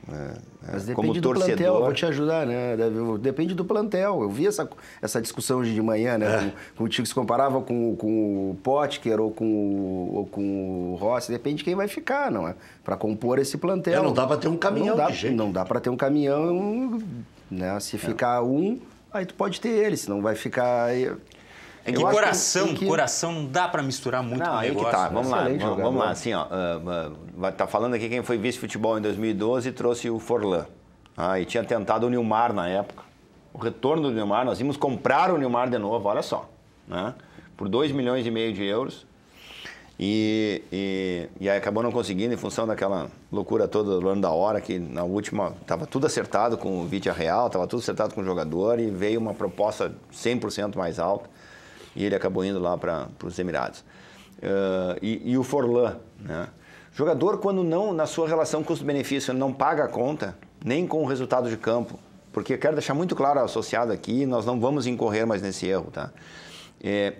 Mas depende como do torcedor. plantel, eu vou te ajudar, né? Depende do plantel. Eu vi essa discussão hoje de manhã, né? Com o Tico se comparava com o Potker ou com o Rossi. Depende de quem vai ficar, não é? Para compor esse plantel. Não dá para ter um caminhão de jeito. Não dá para ter um caminhão, né? Se ficar aí tu pode ter ele, senão vai ficar... É que coração não dá para misturar muito com o negócio. Aí que tá, vamos lá. Assim, tá falando aqui quem foi vice-futebol em 2012 trouxe o Forlan. E tinha tentado o Nilmar na época. O retorno do Nilmar, nós íamos comprar o Nilmar de novo, olha só. Né? Por 2,5 milhões de euros. E aí acabou não conseguindo em função daquela loucura toda do ano da hora, que na última estava tudo acertado com o Vitória Real, estava tudo acertado com o jogador e veio uma proposta 100% mais alta e ele acabou indo lá para os Emirados. E o Forlan, né? Jogador, quando não, na sua relação custo-benefício, não paga a conta, nem com o resultado de campo, porque eu quero deixar muito claro ao associado aqui, nós não vamos incorrer mais nesse erro, tá?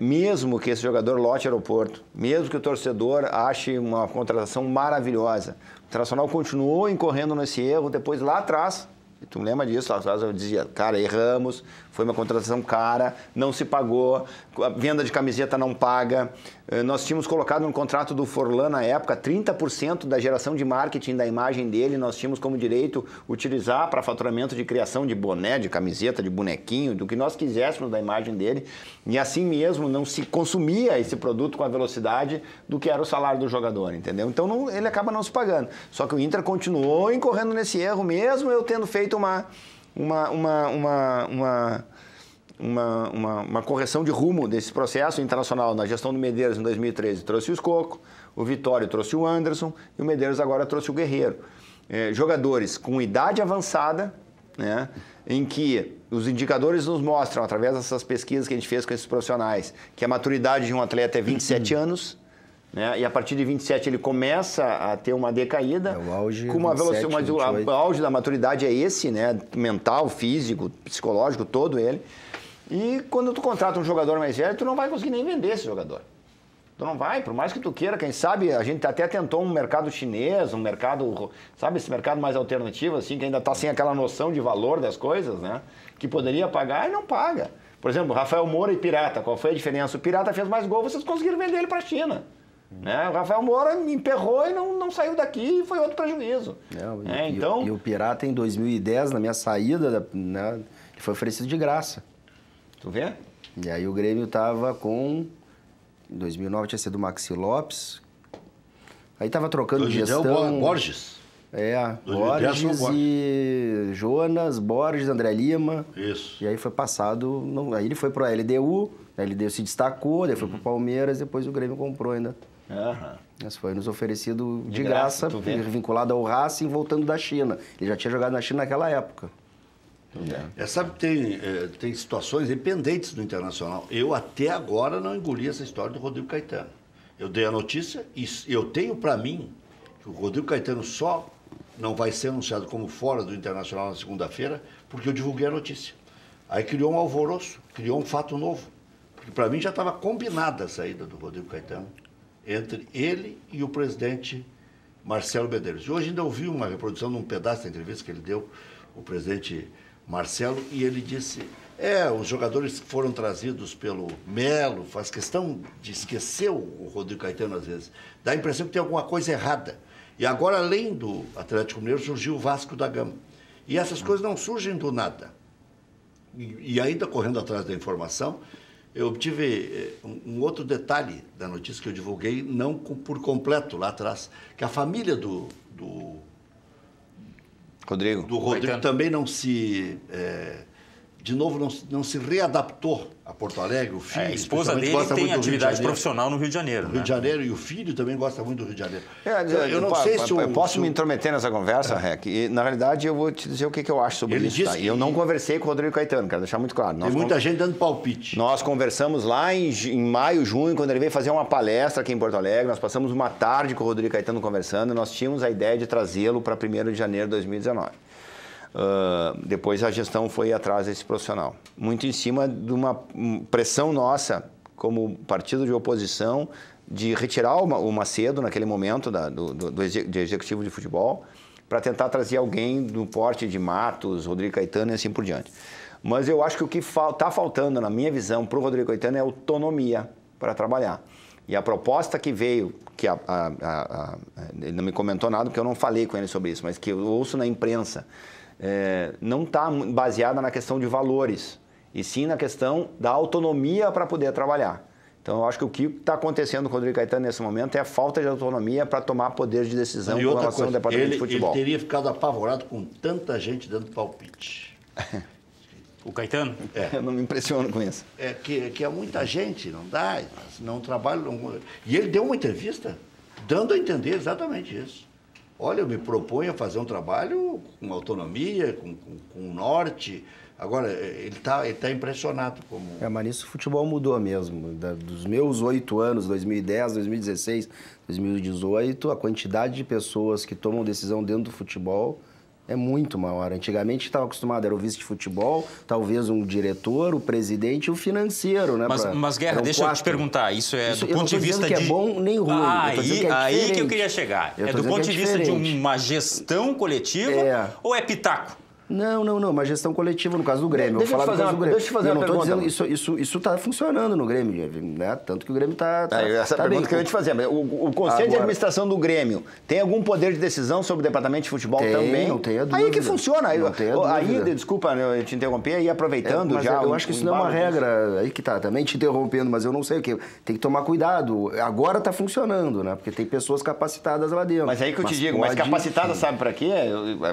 Mesmo que esse jogador lote aeroporto, mesmo que o torcedor ache uma contratação maravilhosa, o Internacional continuou incorrendo nesse erro depois lá atrás. E tu lembra disso? Lá atrás eu dizia, cara, erramos, foi uma contratação cara, não se pagou, a venda de camiseta não paga. Nós tínhamos colocado no contrato do Forlan na época 30% da geração de marketing da imagem dele, nós tínhamos como direito utilizar para faturamento de criação de boné, de camiseta, de bonequinho, do que nós quiséssemos da imagem dele. E assim mesmo não se consumia esse produto com a velocidade do que era o salário do jogador, entendeu? Então ele acaba não se pagando. Só que o Inter continuou incorrendo nesse erro, mesmo eu tendo feito uma correção de rumo desse processo internacional. Na gestão do Medeiros em 2013 trouxe o Escoco, o Vitório trouxe o Anderson e o Medeiros agora trouxe o Guerreiro. Jogadores com idade avançada, né, em que os indicadores nos mostram, através dessas pesquisas que a gente fez com esses profissionais, que a maturidade de um atleta é 27 anos, né? E a partir de 27 ele começa a ter uma decaída. O auge, com uma 27, velocidade, mas o auge da maturidade é esse, né? Mental, físico, psicológico, todo ele. E quando tu contrata um jogador mais velho, tu não vai conseguir nem vender esse jogador. Tu não vai, por mais que tu queira, quem sabe, a gente até tentou um mercado chinês, um mercado, sabe, esse mercado mais alternativo, assim, que ainda está sem aquela noção de valor das coisas, né? Que poderia pagar e não paga. Por exemplo, Rafael Moura e Pirata, qual foi a diferença? O Pirata fez mais gol, vocês conseguiram vender ele para a China. Né? O Rafael Moura emperrou e não saiu daqui e foi outro prejuízo. E o Pirata, em 2010, na minha saída, né, ele foi oferecido de graça. Tu vê? E aí o Grêmio estava com... Em 2009 tinha sido o Maxi Lopes. Aí estava trocando de gestão... Borges. Borges e Jonas, Borges, André Lima. Isso. E aí foi passado... Aí ele foi para a LDU, a LDU se destacou, daí foi para o Palmeiras, depois o Grêmio comprou ainda. Mas foi nos oferecido de graça vinculado ao Racing, voltando da China. Ele já tinha jogado na China naquela época. Sabe que tem situações dependentes do Internacional. Eu até agora não engoli essa história do Rodrigo Caetano. Eu dei a notícia e eu tenho para mim que o Rodrigo Caetano só não vai ser anunciado como fora do Internacional na segunda-feira porque eu divulguei a notícia. Aí criou um alvoroço, criou um fato novo. Porque para mim já estava combinada a saída do Rodrigo Caetano entre ele e o presidente Marcelo Medeiros. E hoje ainda ouvi uma reprodução de um pedaço da entrevista que ele deu, o presidente Marcelo, e ele disse, os jogadores foram trazidos pelo Melo, faz questão de esquecer o Rodrigo Caetano às vezes. Dá a impressão que tem alguma coisa errada. E agora, além do Atlético Mineiro, surgiu o Vasco da Gama. E essas coisas não surgem do nada. E ainda correndo atrás da informação, eu obtive um outro detalhe da notícia que eu divulguei, não por completo lá atrás, que a família do Rodrigo também não se... de novo, não se readaptou a Porto Alegre. O filho, a esposa dele tem atividade profissional no Rio de Janeiro. No Rio de Janeiro, e o filho também gosta muito do Rio de Janeiro. Eu não sei se eu posso me intrometer nessa conversa, Rec. E, na realidade, eu vou te dizer o que eu acho sobre isso. Tá? E eu não conversei com o Rodrigo Caetano, quero deixar muito claro. Tem muita gente dando palpite. Nós conversamos lá em maio, junho, quando ele veio fazer uma palestra aqui em Porto Alegre. Nós passamos uma tarde com o Rodrigo Caetano conversando. E nós tínhamos a ideia de trazê-lo para 1º de janeiro de 2019. Depois a gestão foi atrás desse profissional. Muito em cima de uma pressão nossa, como partido de oposição, de retirar o Macedo, naquele momento, do executivo de futebol, para tentar trazer alguém do porte de Matos, Rodrigo Caetano e assim por diante. Mas eu acho que o que está faltando, na minha visão, para o Rodrigo Caetano é autonomia para trabalhar. E a proposta que veio, que ele não me comentou nada, porque eu não falei com ele sobre isso, mas que eu ouço na imprensa, não está baseada na questão de valores, e sim na questão da autonomia para poder trabalhar. Então, eu acho que o que está acontecendo com o Rodrigo Caetano nesse momento é a falta de autonomia para tomar poder de decisão com relação ao departamento de futebol. Ele teria ficado apavorado com tanta gente dando palpite. O Caetano? Eu não me impressiono com isso. Que é muita gente, não dá, não trabalha... E ele deu uma entrevista dando a entender exatamente isso. Olha, eu me proponho a fazer um trabalho com autonomia, com norte. Agora, ele tá impressionado. Mas nisso o futebol mudou mesmo. Dos meus 8 anos, 2010, 2016, 2018, a quantidade de pessoas que tomam decisão dentro do futebol é muito maior. Antigamente estava acostumado, era o vice de futebol, talvez um diretor, o presidente e o financeiro, né? Mas Guerra, deixa eu te perguntar, isso do ponto de vista de... que é bom nem ruim. Aí que eu queria chegar. É do ponto de vista de uma gestão coletiva ou é pitaco? Não, uma gestão coletiva no caso do Grêmio. Deixa eu te fazer uma pergunta. Isso está funcionando no Grêmio, né? Tanto que o Grêmio está essa tá pergunta bem. que eu ia te fazer. O Conselho de Administração do Grêmio tem algum poder de decisão sobre o departamento de futebol também? Não tenho dúvida. Aí que funciona. Não tenho dúvida. Aí, desculpa eu te interromper, aí aproveitando já... Eu acho que isso não é uma regra, aí que tá, também te interrompendo, mas eu não sei o que. Tem que tomar cuidado. Agora está funcionando, né? Porque tem pessoas capacitadas lá dentro. Mas aí que eu te digo, mas capacitadas sabe para quê?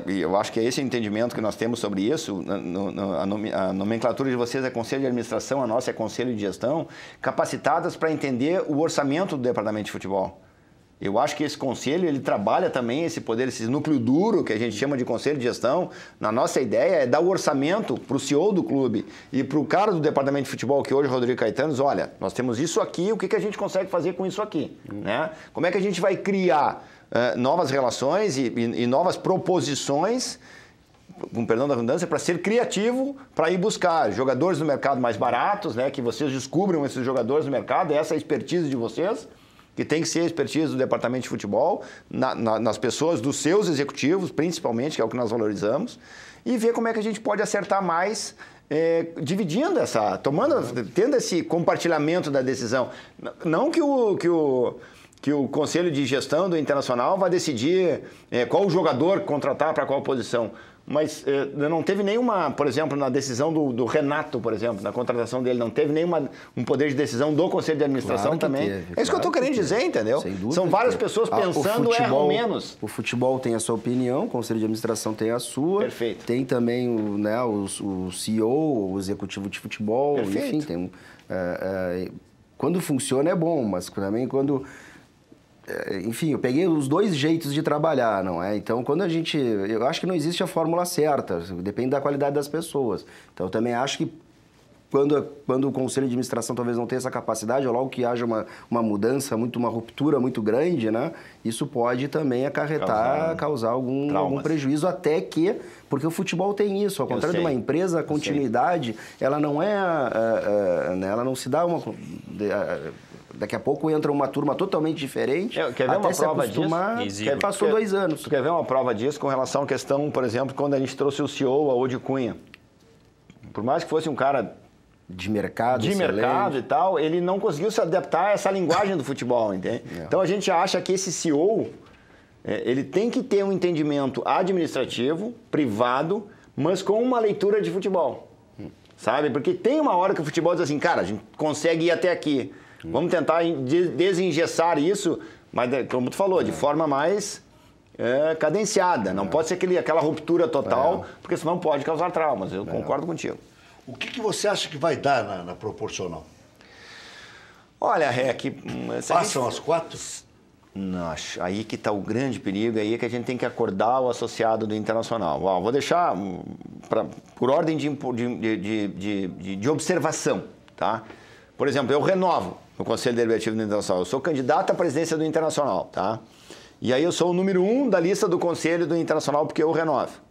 Eu acho que é esse o entendimento que nós temos sobre isso. A nomenclatura de vocês é Conselho de Administração, a nossa é Conselho de Gestão, capacitadas para entender o orçamento do departamento de futebol. Eu acho que esse conselho, ele trabalha também esse poder, esse núcleo duro que a gente chama de conselho de gestão. Na nossa ideia é dar o orçamento para o CEO do clube e para o cara do departamento de futebol, que hoje é o Rodrigo Caetano, diz, olha, nós temos isso aqui, o que a gente consegue fazer com isso aqui? Né? Como é que a gente vai criar novas relações e novas proposições, com perdão da redundância, para ser criativo, para ir buscar jogadores no mercado mais baratos, né? Que vocês descubram esses jogadores no mercado, essa é a expertise de vocês, que tem que ser a expertise do departamento de futebol, nas pessoas dos seus executivos, principalmente, que é o que nós valorizamos, e ver como é que a gente pode acertar mais, dividindo tendo esse compartilhamento da decisão. Não que o Conselho de Gestão do Internacional vai decidir qual jogador contratar para qual posição. Mas não teve nenhuma, por exemplo, na decisão do Renato, por exemplo, na contratação dele, não teve um poder de decisão do Conselho de Administração também. É isso que eu estou querendo dizer, entendeu? São várias pessoas pensando, erram menos. O futebol tem a sua opinião, o Conselho de Administração tem a sua. Perfeito. Tem também o CEO, o executivo de futebol. Perfeito. Enfim, tem quando funciona é bom, mas também quando... Enfim, eu peguei os dois jeitos de trabalhar, não é? Então, eu acho que não existe a fórmula certa, depende da qualidade das pessoas. Então, eu também acho que quando o Conselho de Administração talvez não tenha essa capacidade, ou logo que haja uma mudança, uma ruptura muito grande, né? Isso pode também causar algum prejuízo, até que... Porque o futebol tem isso, ao contrário de uma empresa, a continuidade, ela não ela não se dá Daqui a pouco entra uma turma totalmente diferente. Quer ver até uma se prova acostumar, disso? Passou 2 anos. Tu quer ver uma prova disso com relação à questão, por exemplo, quando a gente trouxe o CEO, a Odi Cunha. Por mais que fosse um cara de mercado e tal, ele não conseguiu se adaptar a essa linguagem do futebol, entende? Então a gente acha que esse CEO, ele tem que ter um entendimento administrativo, privado, mas com uma leitura de futebol, sabe? Porque tem uma hora que o futebol diz assim, cara, a gente consegue ir até aqui, vamos tentar desengessar isso, mas como tu falou, de forma mais cadenciada, não pode ser aquela ruptura total, porque senão pode causar traumas, eu concordo contigo. O que você acha que vai dar na proporcional? Olha, Rec... Passam as 4? Não, aí que está o grande perigo, aí é que a gente tem que acordar o associado do Internacional. Vou deixar por ordem de observação, tá? Por exemplo, eu renovo no Conselho Deliberativo do Internacional. Eu sou candidato à presidência do Internacional, tá? E aí eu sou o número 1 da lista do Conselho do Internacional porque eu renovo.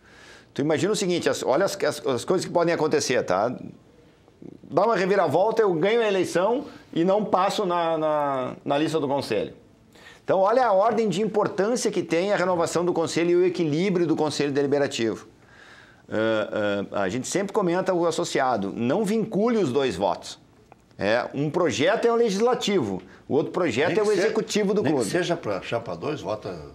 Tu imagina o seguinte, olha as coisas que podem acontecer, tá? Dá uma reviravolta, eu ganho a eleição e não passo na lista do Conselho. Então, olha a ordem de importância que tem a renovação do Conselho e o equilíbrio do Conselho Deliberativo. A gente sempre comenta o associado, não vincule os 2 votos. Um projeto é o legislativo, o outro projeto é o executivo do clube. Nem que seja para chapa 2, vota...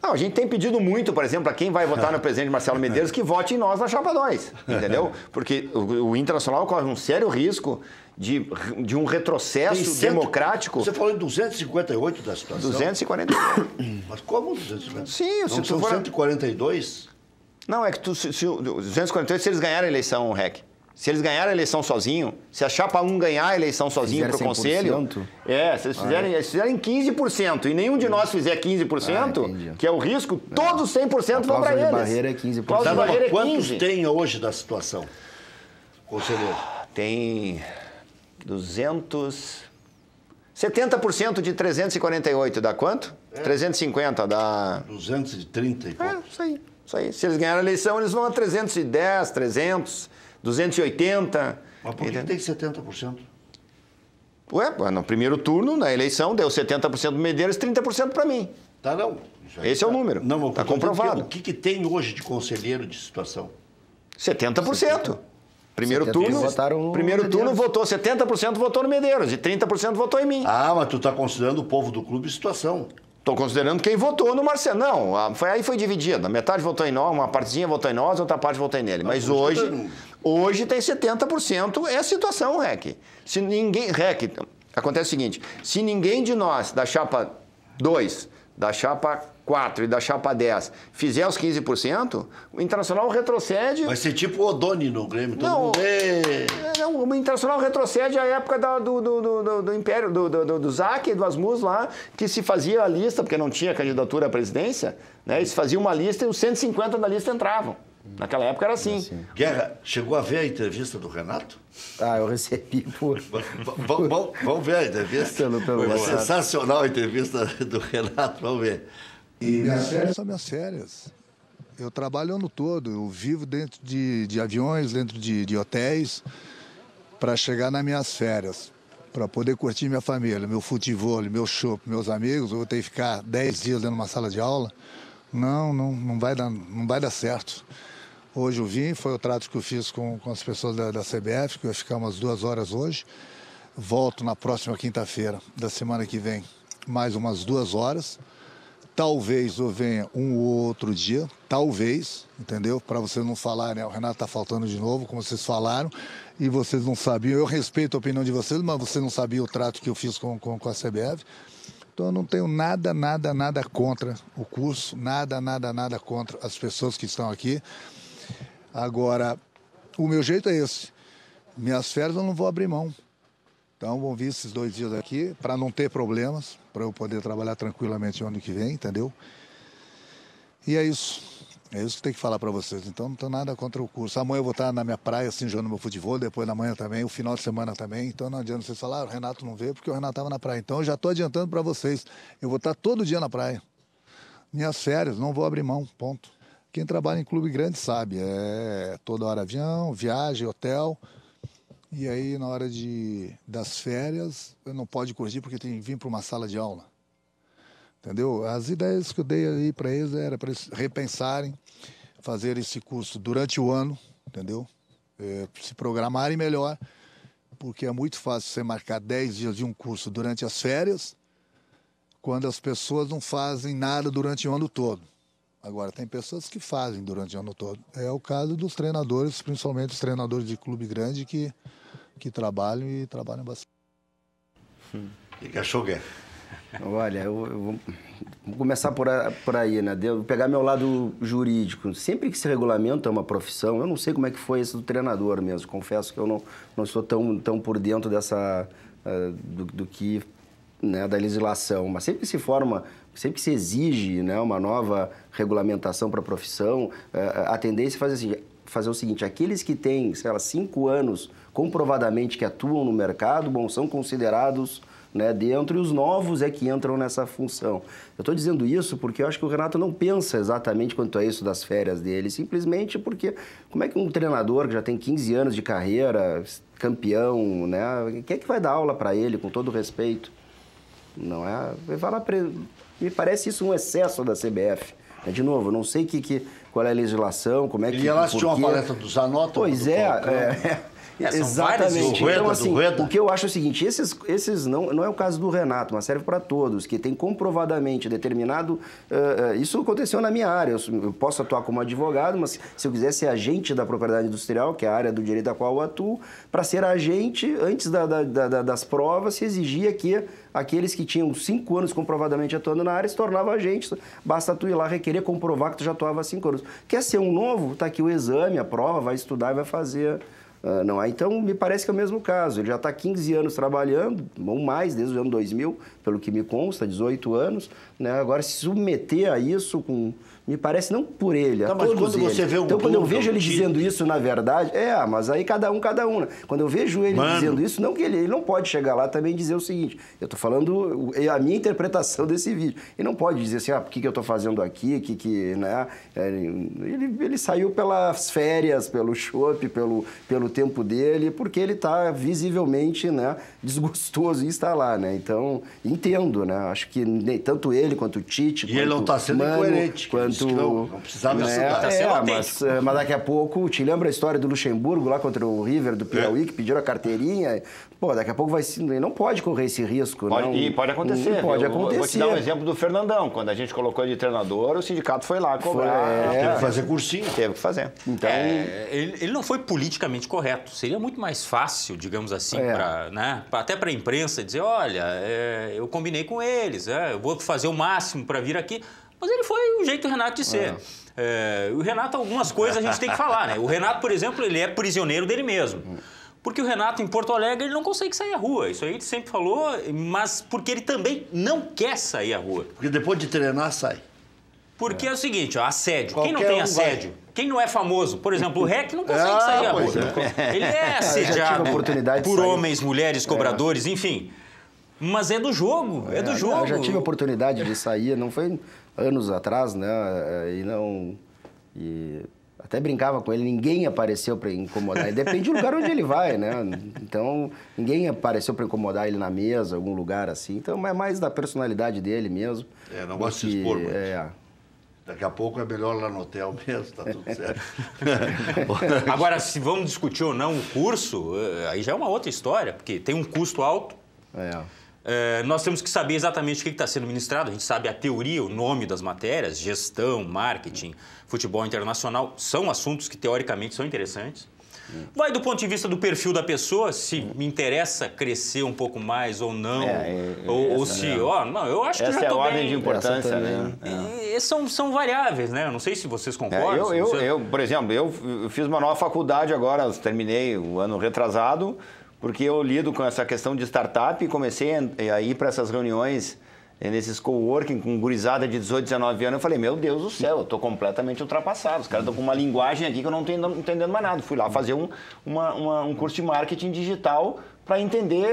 Não, a gente tem pedido muito, por exemplo, a quem vai votar no presidente Marcelo Medeiros que vote em nós na chapa 2, entendeu? Porque o Internacional corre um sério risco de um retrocesso democrático. Você falou em 258 da situação. 248. Mas como 258? Sim, não são 142? Não, é que 248 se eles ganharem a eleição, Rec. Se eles ganharem a eleição sozinho, se a chapa 1 ganhar a eleição sozinho para o Conselho... se eles fizerem 15% e nenhum de nós fizer 15%, que é o risco, todos 100% vão para eles. A barreira é 15%. Quantos tem hoje da situação, conselheiro? Tem 200... 70% de 348 dá quanto? 350 dá... 230 e pouco. Isso aí. Se eles ganharem a eleição, eles vão a 310, 300... 280. Mas por que tem 70%? No primeiro turno, na eleição, deu 70% do Medeiros e 30% para mim. Tá, não. Esse é o número. Não, está comprovado. O que tem hoje de conselheiro de situação? 70%. Primeiro turno votou, 70% votou no Medeiros e 30% votou em mim. Ah, mas tu está considerando o povo do clube situação. Estou considerando quem votou no Marcelo. Não, aí foi dividido. Metade votou em nós, uma partezinha votou em nós, outra parte votou nele. Mas hoje tem 70%, é a situação, Rec. Se ninguém... Rec, acontece o seguinte, se ninguém de nós, da chapa 2, da chapa 4 e da chapa 10, fizer os 15%, o Internacional retrocede... Vai ser tipo o Odoni no Grêmio, todo mundo vê. Não, o Internacional retrocede à época do Império, do ZAC, do Asmus lá, que se fazia a lista, porque não tinha candidatura à presidência, né? E se fazia uma lista e os 150 da lista entravam. Naquela época era assim. Guerra, chegou a ver a entrevista do Renato? Eu recebi por... Vamos ver a entrevista? Foi sensacional a entrevista do Renato, vamos ver. E minhas férias são minhas férias. Eu trabalho o ano todo, eu vivo dentro de aviões, dentro de hotéis, para chegar nas minhas férias, para poder curtir minha família, meu futebol, meu chopp, meus amigos. Eu vou ter que ficar 10 dias dentro de uma sala de aula. Não vai dar certo. Hoje eu vim, foi o trato que eu fiz com as pessoas da CBF, que eu ia ficar umas 2 horas hoje. Volto na próxima quinta-feira da semana que vem, mais umas 2 horas. Talvez eu venha um ou outro dia, talvez, entendeu? Para vocês não falarem, o Renato está faltando de novo, como vocês falaram, e vocês não sabiam. Eu respeito a opinião de vocês, mas vocês não sabiam o trato que eu fiz com a CBF. Então eu não tenho nada contra o curso, nada contra as pessoas que estão aqui. Agora, o meu jeito é esse. Minhas férias eu não vou abrir mão. Então, vão vir esses 2 dias aqui para não ter problemas, para eu poder trabalhar tranquilamente o ano que vem, entendeu? E é isso. É isso que tem que falar para vocês. Então, não tenho nada contra o curso. Amanhã eu vou estar na minha praia, assim, jogando meu futebol, depois da manhã também, o final de semana também. Então, não adianta vocês falarem, o Renato não veio porque o Renato estava na praia. Então, eu já estou adiantando para vocês. Eu vou estar todo dia na praia. Minhas férias, não vou abrir mão, ponto. Quem trabalha em clube grande sabe, toda hora avião, viagem, hotel. E aí, na hora das férias, eu não pode curtir porque tem que vir para uma sala de aula. Entendeu? As ideias que eu dei aí para eles era para eles repensarem, fazer esse curso durante o ano, entendeu? Se programarem melhor, porque é muito fácil você marcar 10 dias de um curso durante as férias, quando as pessoas não fazem nada durante o ano todo. Agora, tem pessoas que fazem durante o ano todo. É o caso dos treinadores, principalmente os treinadores de clube grande que trabalham e trabalham bastante. O que achou, Guerra? Olha, eu vou começar por aí, né? Vou pegar meu lado jurídico. Sempre que se regulamenta uma profissão, eu não sei como é que foi esse do treinador mesmo. Confesso que eu não sou tão por dentro do que, né, da legislação. Mas sempre que se forma, sempre que se exige, né, uma nova regulamentação para a profissão, a tendência é fazer o seguinte: aqueles que têm, sei lá, 5 anos comprovadamente que atuam no mercado, bom, são considerados, né, dentro, e os novos é que entram nessa função. Eu estou dizendo isso porque eu acho que o Renato não pensa exatamente quanto a isso das férias dele, simplesmente porque como é que um treinador que já tem 15 anos de carreira, campeão, né, quem é que vai dar aula para ele, com todo respeito? Não é? Vai lá me parece isso um excesso da CBF. De novo, eu não sei qual é a legislação, como é que... E ela assistiu uma palestra do Zanotto? Pois exatamente. Então, assim, o que eu acho é o seguinte: esses não é o caso do Renato, mas serve para todos, que tem comprovadamente determinado... isso aconteceu na minha área. Eu posso atuar como advogado, mas se eu quiser ser agente da propriedade industrial, que é a área do direito a qual eu atuo, para ser agente, antes das provas, se exigia que aqueles que tinham 5 anos comprovadamente atuando na área se tornavam agentes. Basta tu ir lá requerer comprovar que tu já atuava há 5 anos. Quer ser um novo? Está aqui o exame, a prova, vai estudar e vai fazer... não é? Então, me parece que é o mesmo caso. Ele já está 15 anos trabalhando, ou mais, desde o ano 2000, pelo que me consta, 18 anos. Né? Agora, se submeter a isso, me parece não por ele, a todos quando eles. Você vê então, quando eu vejo ele dizendo isso, na verdade... mas aí cada um. Né? Quando eu vejo ele dizendo isso, não que ele não pode chegar lá também e dizer o seguinte: eu estou falando a minha interpretação desse vídeo. Ele não pode dizer assim, por que eu estou fazendo aqui, né? Ele saiu pelas férias, pelo chopp, pelo tempo dele, porque ele está visivelmente, né, desgostoso em estar lá, né? Então, entendo, né? Acho que tanto ele quanto o Tite... E ele não está sendo incoerente. Não precisava estudar. Mas daqui a pouco, te lembra a história do Luxemburgo lá contra o River do Piauí, que pediram a carteirinha? Pô, daqui a pouco não pode correr esse risco. Pode acontecer. Pode acontecer. Vou te dar um exemplo do Fernandão. Quando a gente colocou ele de treinador, o sindicato foi lá cobrar. Teve que fazer cursinho. Teve que fazer. Então, ele não foi politicamente correto. Seria muito mais fácil, digamos assim, até para a imprensa dizer, olha, eu combinei com eles, eu vou fazer o máximo para vir aqui. Mas ele foi o jeito do Renato de ser. O Renato, algumas coisas a gente tem que falar, né? O Renato, por exemplo, ele é prisioneiro dele mesmo. Porque o Renato, em Porto Alegre, ele não consegue sair à rua. Isso aí ele sempre falou, mas porque ele também não quer sair à rua. Porque depois de treinar, sai. Porque é o seguinte, assédio. Qualquer quem não tem assédio? Quem não é famoso? Por exemplo, o REC não consegue sair à rua. Ele é assediado por homens, mulheres, cobradores, enfim. Mas é do jogo, é do jogo. Eu já tive a oportunidade de sair, não foi anos atrás, né? E até brincava com ele, ninguém apareceu para incomodar. Depende do lugar onde ele vai, né? Então, ninguém apareceu para incomodar ele na mesa, algum lugar assim. Então, é mais da personalidade dele mesmo. Não gosta de se expor muito. Daqui a pouco é melhor lá no hotel mesmo, tá tudo certo. Agora, se vamos discutir ou não o curso, aí já é uma outra história, porque tem um custo alto. Nós temos que saber exatamente o que está sendo ministrado. A gente sabe a teoria, o nome das matérias, gestão, marketing, futebol internacional, são assuntos que teoricamente são interessantes. Vai do ponto de vista do perfil da pessoa, se me interessa crescer um pouco mais ou não. Eu acho que já estou bem. Essa é a ordem de importância, né? São variáveis, né? Eu não sei se vocês concordam. Por exemplo, eu fiz uma nova faculdade agora, terminei o ano retrasado, porque eu lido com essa questão de startup e comecei a ir para essas reuniões, nesses coworking com gurizada de 18, 19 anos. Eu falei, meu Deus do céu, eu estou completamente ultrapassado. Os caras estão com uma linguagem aqui que eu não estou entendendo mais nada. Fui lá fazer um curso de marketing digital para entender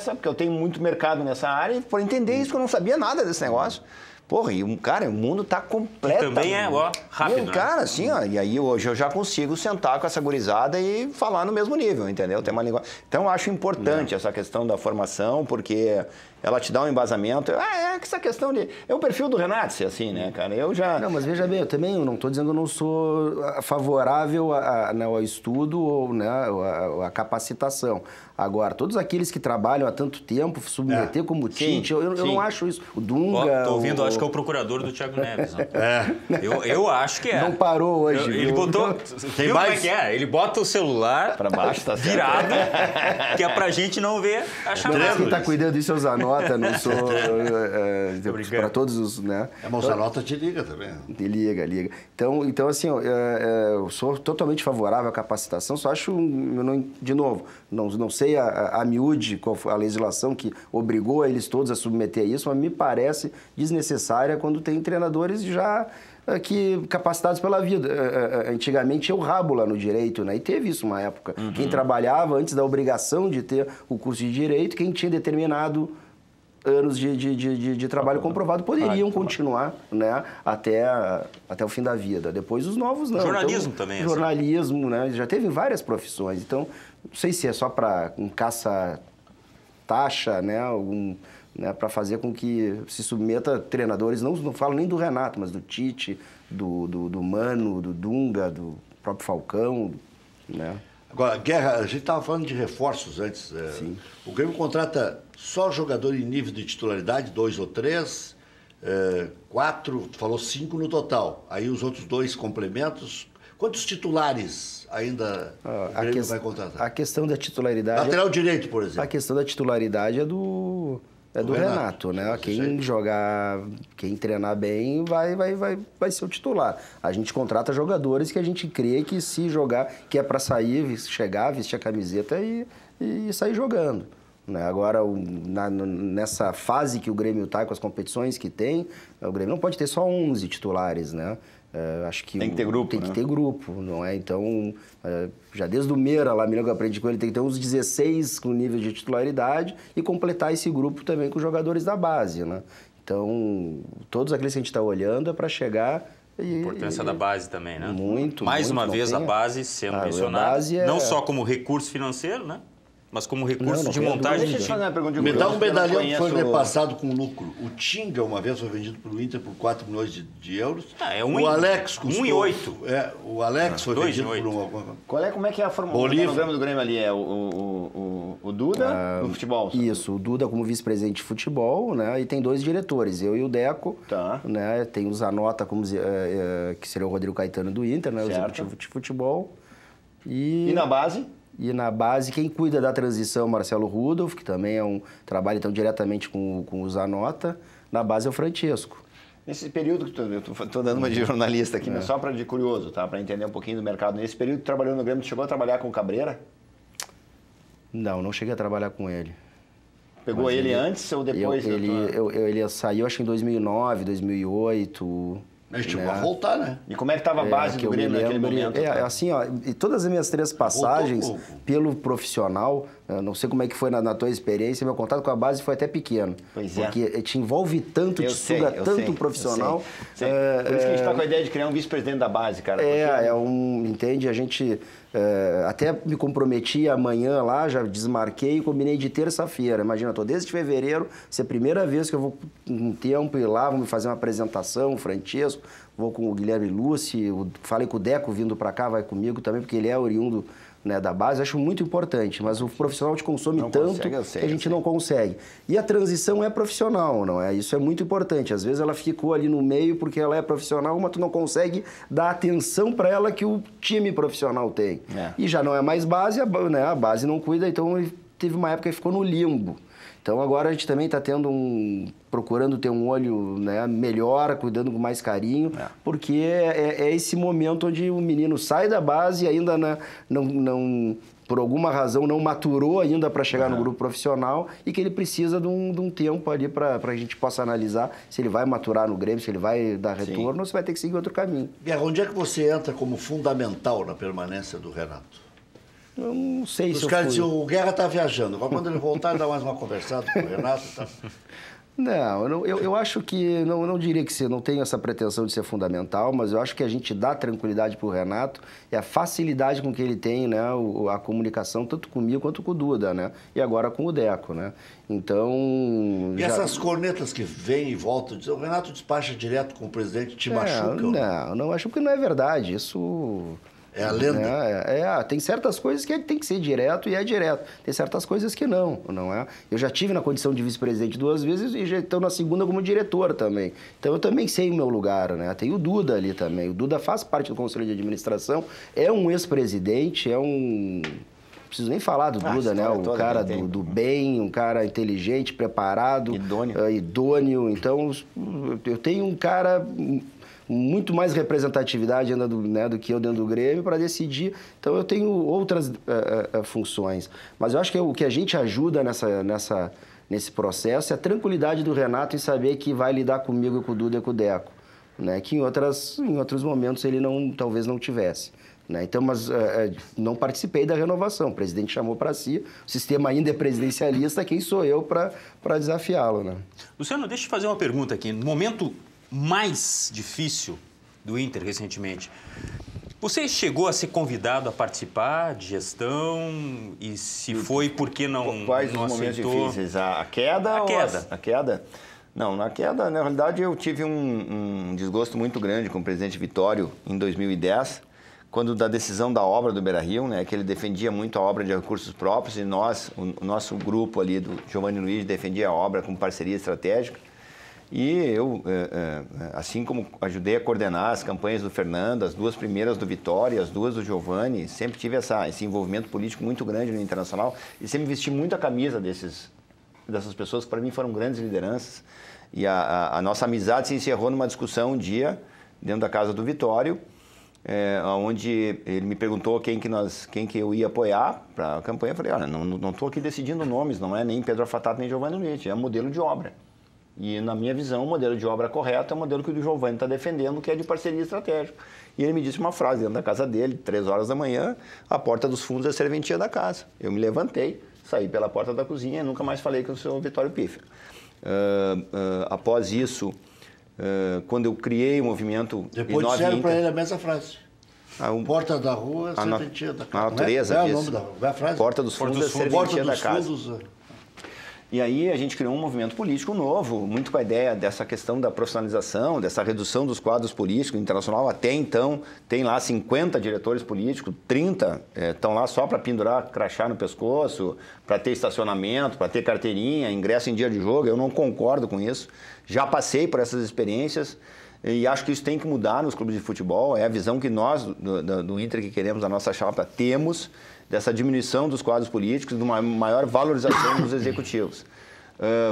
porque eu tenho muito mercado nessa área, para entender isso, que eu não sabia nada desse negócio. Porra, e cara, o mundo tá completo. Também é, ó, rápido, Cara, assim, ó, e aí hoje eu já consigo sentar com essa gurizada e falar no mesmo nível, entendeu? Tem uma linguagem. Então eu acho importante essa questão da formação, porque ela te dá um embasamento. Essa questão de... É o perfil do Renato ser assim, né, cara? Eu já... Não, mas veja bem, eu também não estou dizendo que eu não sou favorável ao estudo ou né, à capacitação. Agora, todos aqueles que trabalham há tanto tempo, submeter como Tite, eu não acho isso. O Dunga... Estou ouvindo, acho que é o procurador do Thiago Neves. Né? Eu acho que é. Não parou hoje. Ele botou... Tem viu mais? como é que é? Ele bota o celular Pra baixo, tá certo. virado, que é pra gente não ver a chamada. Quem está cuidando disso é o Zanota, não sou... para todos os... Né? Mas a nota te liga também. Liga. Então assim, eu sou totalmente favorável à capacitação, só acho, de novo, não sei a miúde qual foi a legislação que obrigou eles todos a submeter a isso, mas me parece desnecessária quando tem treinadores já capacitados pela vida. Antigamente eu rabo lá no direito, né? E teve isso uma época. Quem trabalhava antes da obrigação de ter o curso de direito, quem tinha determinado anos de trabalho comprovado poderiam continuar, né, até o fim da vida. Depois os novos não. Jornalismo então, também. Jornalismo, né, já teve várias profissões. Então, não sei se é só para um caça-taxa, né, para fazer com que se submeta treinadores, não falo nem do Renato, mas do Tite, do Mano, do Dunga, do próprio Falcão, né. Agora, Guerra, a gente estava falando de reforços antes. Sim. O Grêmio contrata só jogador em nível de titularidade, 2 ou 3, 4, tu falou 5 no total. Aí os outros 2 complementos. Quantos titulares ainda o Grêmio vai contratar? A questão da titularidade... Lateral direito, por exemplo. A questão da titularidade é do Renato, né? Quem treinar bem vai ser o titular. A gente contrata jogadores que a gente crê que se jogar, que é para sair, chegar, vestir a camiseta e sair jogando. Né? Agora, nessa fase que o Grêmio está, com as competições que tem, o Grêmio não pode ter só 11 titulares, né? Acho que tem que ter grupo, tem que ter grupo, não é? Então, já desde o Meira lá, me lembro que eu aprendi com ele, tem que ter uns 16 com nível de titularidade e completar esse grupo também com jogadores da base, né? Então, todos aqueles que a gente está olhando é para chegar... A importância da base também, né? Mais uma vez a base sendo mencionada, não só como recurso financeiro, né? Mas como recurso de montagem. Deixa eu te fazer uma pergunta. Me dá um medalhão que foi repassado com lucro. O Tinga, uma vez, foi vendido para o Inter por 4 milhões de euros. O Alex custou... 1,8. O Alex foi vendido por Como é que é a formação do Grêmio ali? É o Duda no futebol? Isso, o Duda como vice-presidente de futebol, né? E tem 2 diretores, eu e o Deco. Tá. Né? Tem o Zanota, que seria o Rodrigo Caetano do Inter, né? O executivo de futebol. E na base? E na base, quem cuida da transição é o Marcelo Rudolph, que também trabalha então, diretamente com o Zanota. Na base é o Francesco. Nesse período, eu estou dando uma de jornalista aqui, mas só de curioso, tá? Para entender um pouquinho do mercado. Nesse período que trabalhou no Grêmio, tu chegou a trabalhar com o Cabreira? Não cheguei a trabalhar com ele. Pegou ele antes ou depois? Ele saiu, acho, em 2009, 2008... Ele chegou a voltar, né? E como é que estava a base do Grêmio naquele momento? Assim, ó, e todas as minhas 3 passagens pelo profissional, não sei como é que foi na tua experiência, meu contato com a base foi até pequeno. Pois porque te envolve tanto, suga tanto o profissional. Por isso que a gente está com a ideia de criar um vice-presidente da base, cara. Entende? A gente até me comprometi amanhã lá, já desmarquei e combinei de terça-feira. Imagina, estou desde fevereiro, se é a primeira vez que eu vou um tempo ir lá, vamos fazer uma apresentação, o Francesco, vou com o Guilherme Luci, falei com o Deco vindo para cá, vai comigo também, porque ele é oriundo, né, da base, acho muito importante, mas o profissional te consome tanto que a gente não consegue. E a transição é profissional, não é? Isso é muito importante. Às vezes ela ficou ali no meio porque ela é profissional, mas tu não consegue dar atenção para ela que o time profissional tem. E já não é mais base, né? A base não cuida, então teve uma época que ficou no limbo. Então agora a gente também está procurando ter um olho, né, melhor, cuidando com mais carinho, porque é esse momento onde o menino sai da base e ainda não por alguma razão não maturou ainda para chegar no grupo profissional e que ele precisa de um tempo ali para a gente possa analisar se ele vai maturar no Grêmio, se ele vai dar retorno ou se vai ter que seguir outro caminho. Guerra, onde é que você entra como fundamental na permanência do Renato? Eu não sei se os caras diziam, o Guerra está viajando. Quando ele voltar, ele dá mais uma conversada com o Renato. Tá? Não, eu acho que, não diria que você não tem essa pretensão de ser fundamental, mas eu acho que a gente dá tranquilidade para o Renato e a facilidade com que ele tem, né, a comunicação tanto comigo quanto com o Duda, né, e agora com o Deco, né. Então... E essas cornetas que vêm e voltam, o Renato despacha direto com o presidente, te machucam? Não, acho que não é verdade, isso... É a lenda? Tem certas coisas que tem que ser direto e é direto. Tem certas coisas que não é? Eu já tive na condição de vice-presidente 2 vezes e já estou na segunda como diretor também. Então eu também sei o meu lugar, né? Tem o Duda ali também. O Duda faz parte do Conselho de Administração, é um ex-presidente, não preciso nem falar do Duda, né? Um cara do bem, um cara inteligente, preparado, idôneo. Então eu tenho um cara... muito mais representatividade ainda do que eu dentro do Grêmio para decidir. Então, eu tenho outras funções. Mas eu acho que o que a gente ajuda nesse processo é a tranquilidade do Renato em saber que vai lidar comigo, com o Duda e com o Deco, né? Que em outros momentos ele talvez não tivesse. Né? Então, mas não participei da renovação. O presidente chamou para si, o sistema ainda é presidencialista, quem sou eu para desafiá-lo? Né? Luciano, deixa eu fazer uma pergunta aqui. No momento mais difícil do Inter recentemente, você chegou a ser convidado a participar de gestão e se foi, por que não Quais não os momentos aceitou? difíceis? A queda? A queda? Não, na queda, na realidade, eu tive um desgosto muito grande com o presidente Vitório em 2010, quando da decisão da obra do Beira-Rio, né, que ele defendia muito a obra de recursos próprios e o nosso grupo ali do Giovanni Luiz defendia a obra com parceria estratégica. E eu, assim como ajudei a coordenar as campanhas do Fernando, as 2 primeiras do Vitória, as 2 do Giovanni, sempre tive esse envolvimento político muito grande no Internacional e sempre vesti muito a camisa dessas pessoas que para mim foram grandes lideranças. E a nossa amizade se encerrou numa discussão um dia, dentro da casa do Vitório, onde ele me perguntou quem que eu ia apoiar para a campanha. Eu falei, olha, não estou aqui decidindo nomes, não é nem Pedro Afatato nem Giovanni Luiz, é um modelo de obra. E, na minha visão, o modelo de obra correto é o modelo que o Giovanni está defendendo, que é de parceria estratégica. E ele me disse uma frase dentro da casa dele, 3 horas da manhã, a porta dos fundos é a serventia da casa. Eu me levantei, saí pela porta da cozinha e nunca mais falei com o senhor Vitório Pífero. Após isso, quando eu criei o movimento... Depois disseram para ele a mesma frase. Porta da rua, serventia da casa. A natureza é o nome da frase? Porta dos fundos é serventia da casa. Fundos, E aí a gente criou um movimento político novo, muito com a ideia dessa questão da profissionalização, dessa redução dos quadros políticos. Internacional até então tem lá 50 diretores políticos, 30 estão lá só para pendurar crachá no pescoço, para ter estacionamento, para ter carteirinha, ingresso em dia de jogo. Eu não concordo com isso. Já passei por essas experiências e acho que isso tem que mudar nos clubes de futebol. É a visão que nós do Inter que queremos, a nossa chapa, temos dessa diminuição dos quadros políticos, de uma maior valorização dos executivos.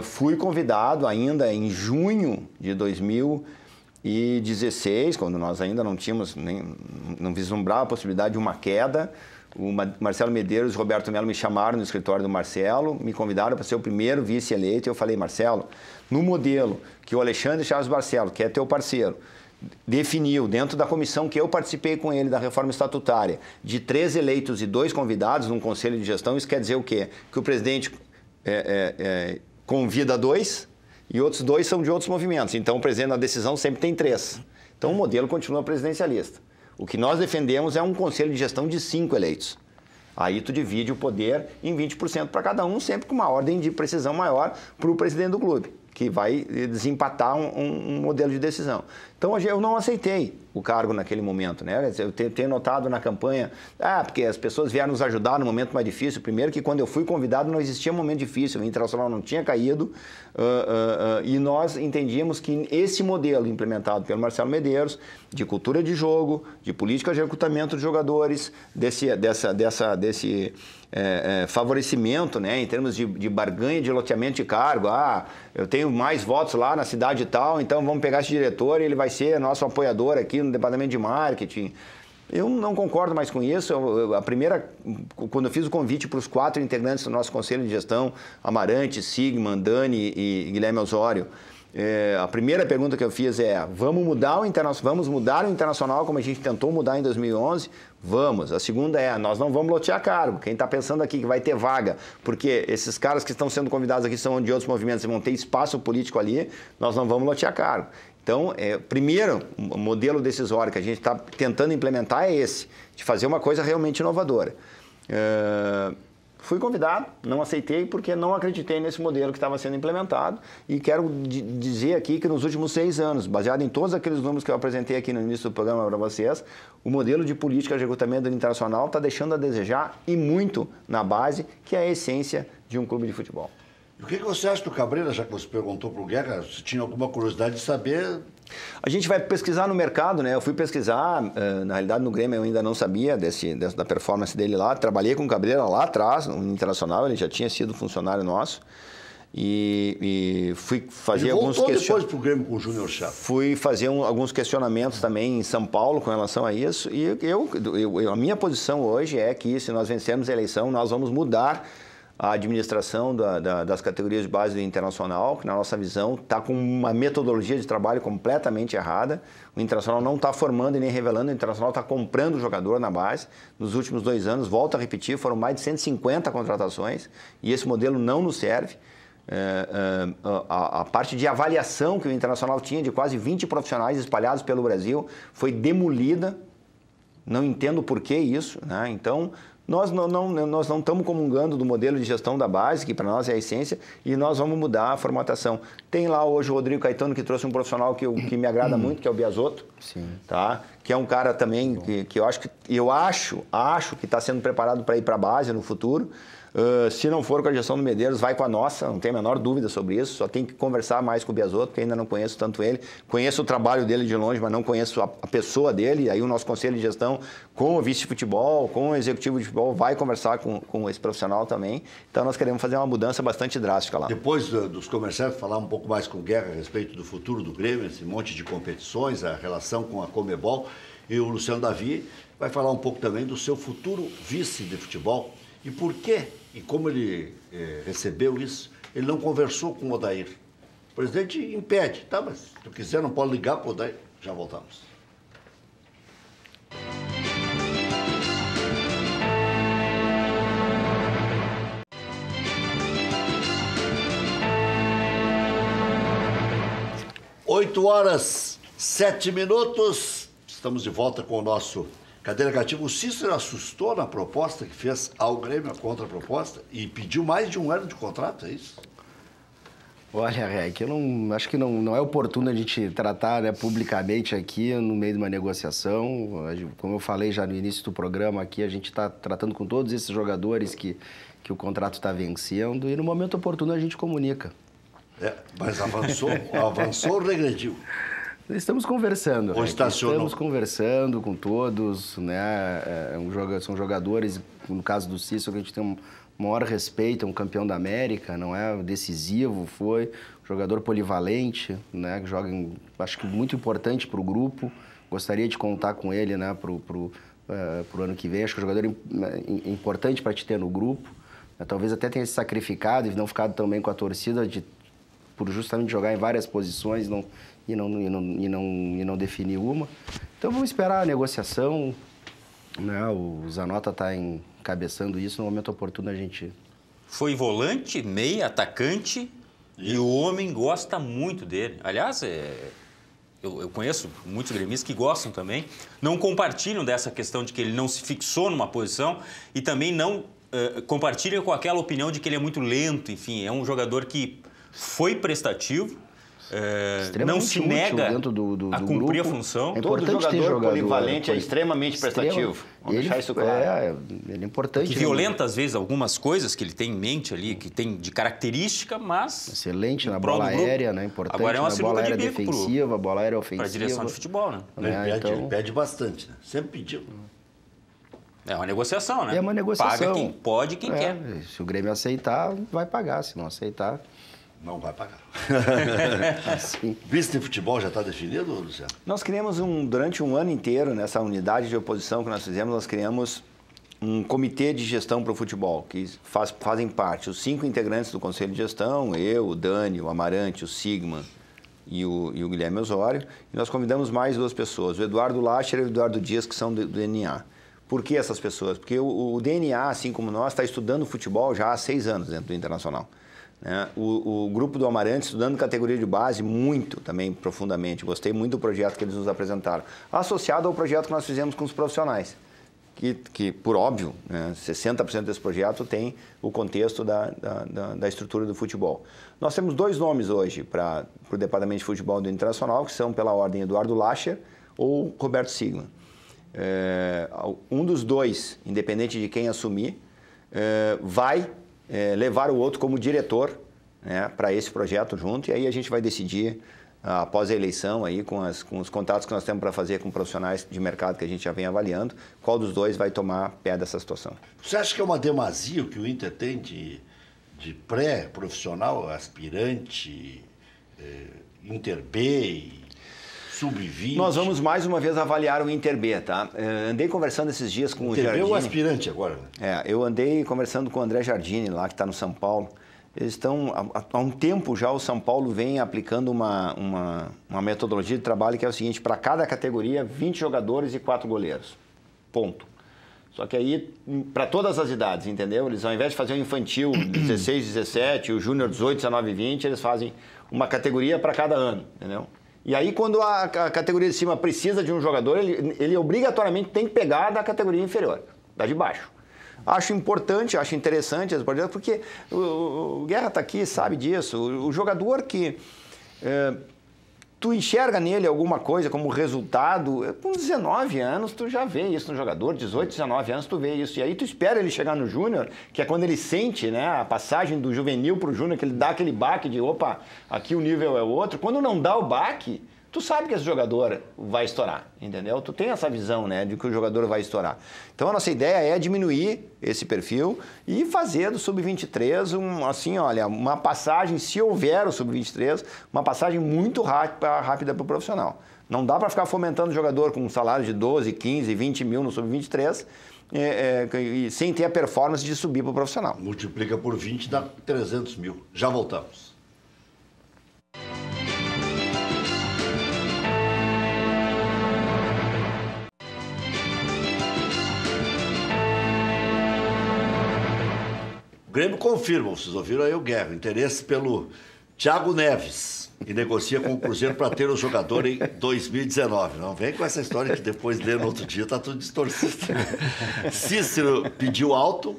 Fui convidado ainda em junho de 2016, quando nós ainda não vislumbrava a possibilidade de uma queda. O Marcelo Medeiros e o Roberto Melo me chamaram no escritório do Marcelo, me convidaram para ser o primeiro vice eleito. Eu falei, Marcelo, no modelo que o Alexandre Chaves Barcelo, que é teu parceiro, definiu, dentro da comissão que eu participei com ele, da reforma estatutária, de 3 eleitos e 2 convidados num conselho de gestão, isso quer dizer o quê? Que o presidente convida 2 e outros 2 são de outros movimentos. Então, o presidente na decisão sempre tem 3. Então, o modelo continua presidencialista. O que nós defendemos é um conselho de gestão de 5 eleitos. Aí tu divide o poder em 20% para cada um, sempre com uma ordem de precisão maior para o presidente do clube, que vai desempatar um modelo de decisão. Então, eu não aceitei o cargo naquele momento, né? Eu tenho notado na campanha, porque as pessoas vieram nos ajudar no momento mais difícil. Primeiro que quando eu fui convidado não existia momento difícil, o Internacional não tinha caído, e nós entendíamos que esse modelo implementado pelo Marcelo Medeiros, de cultura de jogo, de política de recrutamento de jogadores, desse favorecimento, né, em termos de barganha de loteamento de cargo. Eu tenho mais votos lá na cidade e tal, então vamos pegar esse diretor e ele vai ser nosso apoiador aqui no departamento de marketing. Eu não concordo mais com isso. Quando eu fiz o convite para os 4 integrantes do nosso conselho de gestão, Amarante, Sigman, Dani e Guilherme Osório, A primeira pergunta que eu fiz é, vamos mudar o Internacional como a gente tentou mudar em 2011? Vamos. A segunda é, nós não vamos lotear cargo. Quem está pensando aqui que vai ter vaga, porque esses caras que estão sendo convidados aqui são de outros movimentos e vão ter espaço político ali, nós não vamos lotear cargo. Então, primeiro, o modelo decisório que a gente está tentando implementar é esse, de fazer uma coisa realmente inovadora. Fui convidado, não aceitei porque não acreditei nesse modelo que estava sendo implementado e quero dizer aqui que nos últimos 6 anos, baseado em todos aqueles números que eu apresentei aqui no início do programa para vocês, o modelo de política de recrutamento do Internacional está deixando a desejar e muito na base, que é a essência de um clube de futebol. E o que você acha do Cabreira, já que você perguntou para o Guerra, se tinha alguma curiosidade de saber? A gente vai pesquisar no mercado, né? Eu fui pesquisar, na realidade no Grêmio eu ainda não sabia da performance dele lá. Trabalhei com o Cabreira lá atrás, no Internacional, ele já tinha sido funcionário nosso. E fui fazer alguns questionamentos. Depois para o Grêmio com o Júnior Chaves. Fui fazer alguns questionamentos também em São Paulo com relação a isso. E a minha posição hoje é que se nós vencermos a eleição, nós vamos mudar a administração das categorias de base do Internacional, que na nossa visão está com uma metodologia de trabalho completamente errada. O Internacional não está formando e nem revelando, o Internacional está comprando o jogador na base. Nos últimos 2 anos, volto a repetir, foram mais de 150 contratações e esse modelo não nos serve. A parte de avaliação que o Internacional tinha de quase 20 profissionais espalhados pelo Brasil foi demolida. Não entendo por que isso, né? Então, nós não estamos comungando do modelo de gestão da base, que para nós é a essência, e nós vamos mudar a formatação. Tem lá hoje o Rodrigo Caetano, que trouxe um profissional que me agrada muito, que é o Biasotto. Sim. Tá? Que é um cara também que eu acho que está sendo preparado para ir para a base no futuro. Se não for com a gestão do Medeiros, vai com a nossa, não tem a menor dúvida sobre isso. Só tem que conversar mais com o Biasotto, porque ainda não conheço tanto ele. Conheço o trabalho dele de longe, mas não conheço a pessoa dele. Aí o nosso conselho de gestão, com o vice de futebol, com o executivo de futebol, vai conversar com esse profissional também. Então nós queremos fazer uma mudança bastante drástica lá. Depois dos comerciais, falar um pouco mais com o Guerra a respeito do futuro do Grêmio, esse monte de competições, a relação com a Conmebol. E o Luciano Davi vai falar um pouco também do seu futuro vice de futebol. E por quê? E como ele recebeu isso, ele não conversou com o Odair. O presidente impede. Tá, mas se tu quiser, não pode ligar para o Odair. Já voltamos. Oito horas, 7 minutos. Estamos de volta com o nosso Cadeira Cativa. O Cícero assustou na proposta que fez ao Grêmio, a contraproposta, e pediu mais de 1 ano de contrato, é isso? Olha, Rec, eu acho que não é oportuno a gente tratar, né, publicamente aqui no meio de uma negociação. Como eu falei já no início do programa aqui, a gente está tratando com todos esses jogadores que o contrato está vencendo e no momento oportuno a gente comunica. Mas avançou ou regrediu? Estamos conversando. Ou estacionou? Estamos conversando com todos, né? São jogadores, no caso do Cícero, a gente tem um maior respeito, é um campeão da América, não é? Decisivo, foi jogador polivalente, né? Que joga, acho que muito importante para o grupo. Gostaria de contar com ele, né? Pro ano que vem. Acho que é um jogador importante para te ter no grupo. Talvez até tenha se sacrificado e não ficado tão bem com a torcida por justamente jogar em várias posições e não definir uma. Então vamos esperar a negociação, né? O Zanota está encabeçando isso, no momento oportuno a gente... Foi volante, meia, atacante e o homem gosta muito dele. Aliás, eu conheço muitos gremistas que gostam também, não compartilham dessa questão de que ele não se fixou numa posição e também não compartilham com aquela opinião de que ele é muito lento, enfim, é um jogador que foi prestativo, não se nega a cumprir a função. É importante todo jogador polivalente é extremamente prestativo. Vamos deixar isso claro. Ele é importante. Que violenta, às vezes, algumas coisas que ele tem em mente ali, que tem de característica, mas... Excelente na bola aérea, né? Importante. Agora é uma na bola aérea de defensiva, bola aérea ofensiva. Para a direção de futebol, né? Ele pede bastante, né? Sempre pediu. É uma negociação, né? É uma negociação. Paga quem pode e quem quer. Se o Grêmio aceitar, vai pagar. Se não aceitar... Não vai pagar. Assim. Vice de futebol já está definido, Luciano? Nós criamos, durante um ano inteiro, nessa unidade de oposição que nós fizemos, nós criamos um comitê de gestão para o futebol, que fazem parte os 5 integrantes do Conselho de Gestão, eu, o Dani, o Amarante, o Sigma, e o Guilherme Osório, e nós convidamos mais 2 pessoas, o Eduardo Lacher e o Eduardo Dias, que são do DNA. Por que essas pessoas? Porque o DNA, assim como nós, está estudando futebol já há 6 anos dentro do Internacional. Né? O grupo do Amarante estudando categoria de base muito, também profundamente. Gostei muito do projeto que eles nos apresentaram. Associado ao projeto que nós fizemos com os profissionais. Que por óbvio, né, 60% desse projeto tem o contexto da estrutura do futebol. Nós temos 2 nomes hoje para o Departamento de Futebol do Internacional, que são pela ordem Eduardo Lacher ou Roberto Sigma. Um dos 2, independente de quem assumir, vai levar o outro como diretor, né, para esse projeto junto, e aí a gente vai decidir após a eleição, aí, com os contatos que nós temos para fazer com profissionais de mercado que a gente já vem avaliando, qual dos 2 vai tomar pé dessa situação. Você acha que é uma demasia o que o Inter tem de pré-profissional, aspirante, Inter B, sub-20? Nós vamos mais uma vez avaliar o Inter B, tá? Andei conversando esses dias com o Jardine. Inter B é o aspirante agora, né? Eu andei conversando com o André Jardine, lá que está no São Paulo. Eles estão, há um tempo já, o São Paulo vem aplicando uma metodologia de trabalho que é o seguinte: para cada categoria, 20 jogadores e 4 goleiros. Ponto. Só que aí, para todas as idades, entendeu? Eles, ao invés de fazer o infantil 16, 17, o júnior 18, 19 e 20, eles fazem uma categoria para cada ano, entendeu? E aí, quando a categoria de cima precisa de um jogador, ele obrigatoriamente tem que pegar da categoria inferior, da de baixo. Acho importante, acho interessante esse projeto, porque o Guerra está aqui, sabe disso. O jogador que tu enxerga nele alguma coisa como resultado, com 19 anos tu já vê isso no jogador, 18, 19 anos tu vê isso. E aí tu espera ele chegar no júnior, que é quando ele sente, né, a passagem do juvenil para o júnior, que ele dá aquele baque de, opa, aqui o nível é outro. Quando não dá o baque, tu sabe que esse jogador vai estourar, entendeu? Tu tem essa visão, né, de que o jogador vai estourar. Então, a nossa ideia é diminuir esse perfil e fazer do Sub-23, uma passagem, se houver o Sub-23, uma passagem muito rápida para o profissional. Não dá para ficar fomentando o jogador com um salário de 12, 15, 20 mil no Sub-23 sem ter a performance de subir para o profissional. Multiplica por 20, dá 300 mil. Já voltamos. O Grêmio confirma, vocês ouviram aí o Guerra, interesse pelo Thiago Neves, que negocia com o Cruzeiro para ter o jogador em 2019. Não vem com essa história que depois lê no outro dia, está tudo distorcido. Cícero pediu alto,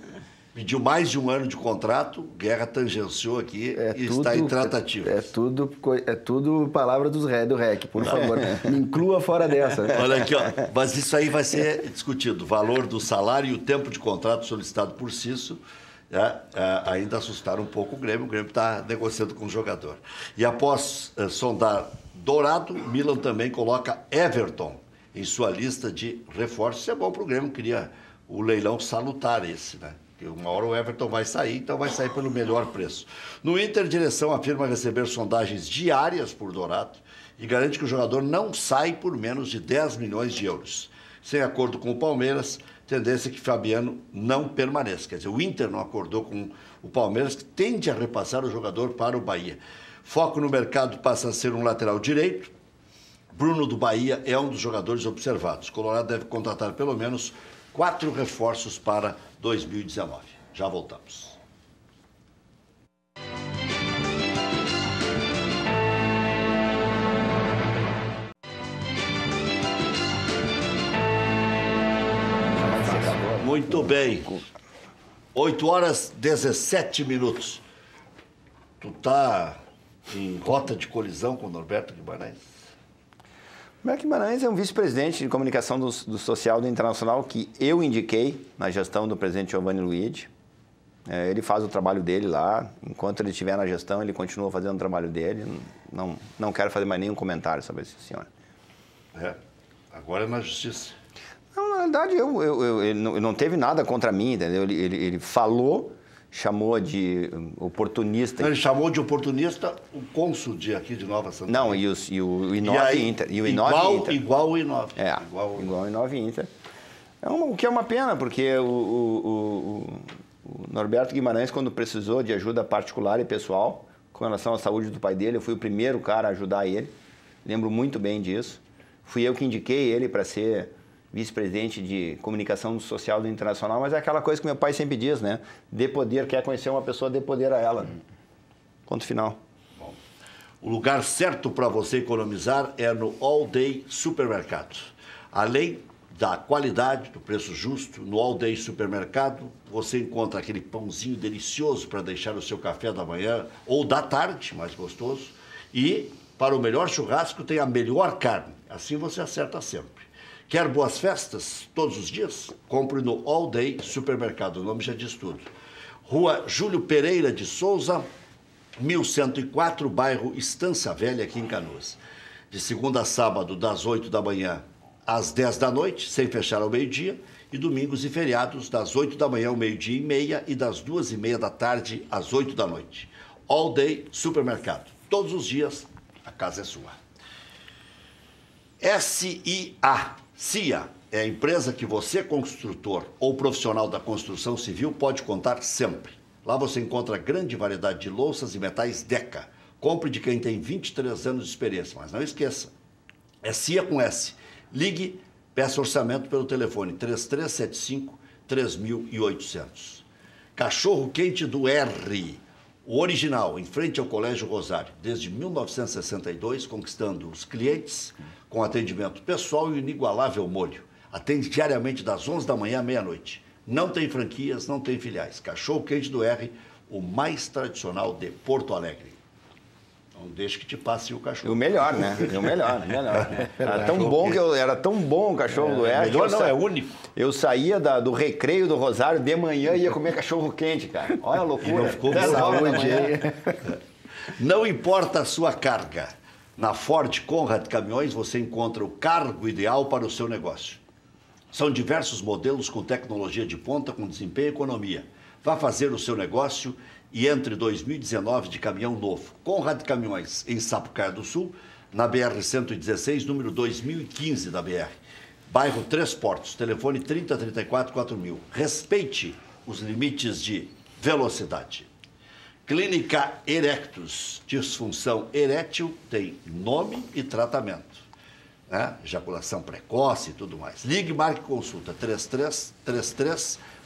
pediu mais de 1 ano de contrato, Guerra tangenciou aqui e está em tratativas. É tudo palavra do REC, por favor. Me inclua fora dessa. Olha aqui, ó, mas isso aí vai ser discutido. O valor do salário e o tempo de contrato solicitado por Cícero ainda assustaram um pouco o Grêmio está negociando com o jogador. E após sondar Dourado, Milan também coloca Everton em sua lista de reforços. Isso é bom para o Grêmio, queria o leilão salutar esse, né? Porque uma hora o Everton vai sair, então vai sair pelo melhor preço. No Inter, direção afirma receber sondagens diárias por Dourado e garante que o jogador não sai por menos de 10 milhões de euros. Sem acordo com o Palmeiras, tendência é que Fabiano não permaneça. Quer dizer, o Inter não acordou com o Palmeiras, que tende a repassar o jogador para o Bahia. Foco no mercado passa a ser um lateral direito. Bruno do Bahia é um dos jogadores observados. O Colorado deve contratar pelo menos 4 reforços para 2019. Já voltamos. Muito bem. 8 horas 17 minutos. Tu tá em rota de colisão com o Norberto Guimarães? Norberto Guimarães é um vice-presidente de comunicação do Social do Internacional que eu indiquei na gestão do presidente Giovanni Luigi. Ele faz o trabalho dele lá. Enquanto ele estiver na gestão, ele continua fazendo o trabalho dele. Não quero fazer mais nenhum comentário sobre esse senhor. Agora é na justiça. Não, na verdade, ele não teve nada contra mim, entendeu? Ele falou, chamou de oportunista. Não, ele chamou de oportunista o cônsul aqui de Nova Santa. Não, e o I9 Inter. E o I9 Inter. Igual o I9. Igual o I9 Inter. O que é uma pena, porque o Norberto Guimarães, quando precisou de ajuda particular e pessoal, com relação à saúde do pai dele. Eu fui o primeiro cara a ajudar ele. Lembro muito bem disso. Fui eu que indiquei ele para ser vice-presidente de comunicação social do Internacional, mas é aquela coisa que meu pai sempre diz, né? Dê poder, quer conhecer uma pessoa, dê poder a ela. Ponto final. Bom, o lugar certo para você economizar é no All Day Supermercado. Além da qualidade, do preço justo, no All Day Supermercado, você encontra aquele pãozinho delicioso para deixar o seu café da manhã ou da tarde, mais gostoso. E para o melhor churrasco tem a melhor carne. Assim você acerta sempre. Quer boas festas todos os dias? Compre no All Day Supermercado, o nome já diz tudo. Rua Júlio Pereira de Souza, 1104, bairro Estância Velha, aqui em Canoas. De segunda a sábado, das 8 da manhã às 10 da noite, sem fechar ao meio-dia. E domingos e feriados, das 8 da manhã ao meio-dia e meia e das 2h30 da tarde às 8 da noite. All Day Supermercado. Todos os dias, a casa é sua. CIA é a empresa que você, construtor ou profissional da construção civil, pode contar sempre. Lá você encontra grande variedade de louças e metais Deca. Compre de quem tem 23 anos de experiência, mas não esqueça, é CIA com S. Ligue, peça orçamento pelo telefone 3375-3800. Cachorro Quente do R, o original, em frente ao Colégio Rosário, desde 1962, conquistando os clientes com atendimento pessoal e o inigualável molho. Atende diariamente das 11 da manhã à meia-noite. Não tem franquias, não tem filiais. Cachorro Quente do R, o mais tradicional de Porto Alegre. Não deixe que te passe o cachorro. O melhor, né? O melhor. Era tão bom era tão bom o cachorro do R. Melhor não, é único. Eu saía do recreio do Rosário de manhã e ia comer cachorro quente, cara. Olha a loucura. E não ficou saúde, hein? Não importa a sua carga. Na Ford Conrad Caminhões você encontra o cargo ideal para o seu negócio. São diversos modelos com tecnologia de ponta, com desempenho e economia. Vá fazer o seu negócio e entre 2019 de caminhão novo. Conrad Caminhões, em Sapucaia do Sul, na BR-116, número 2015 da BR. Bairro Três Portos, telefone 3034-4000. Respeite os limites de velocidade. Clínica Erectus, disfunção erétil, tem nome e tratamento. Né? Ejaculação precoce e tudo mais. Ligue, marque consulta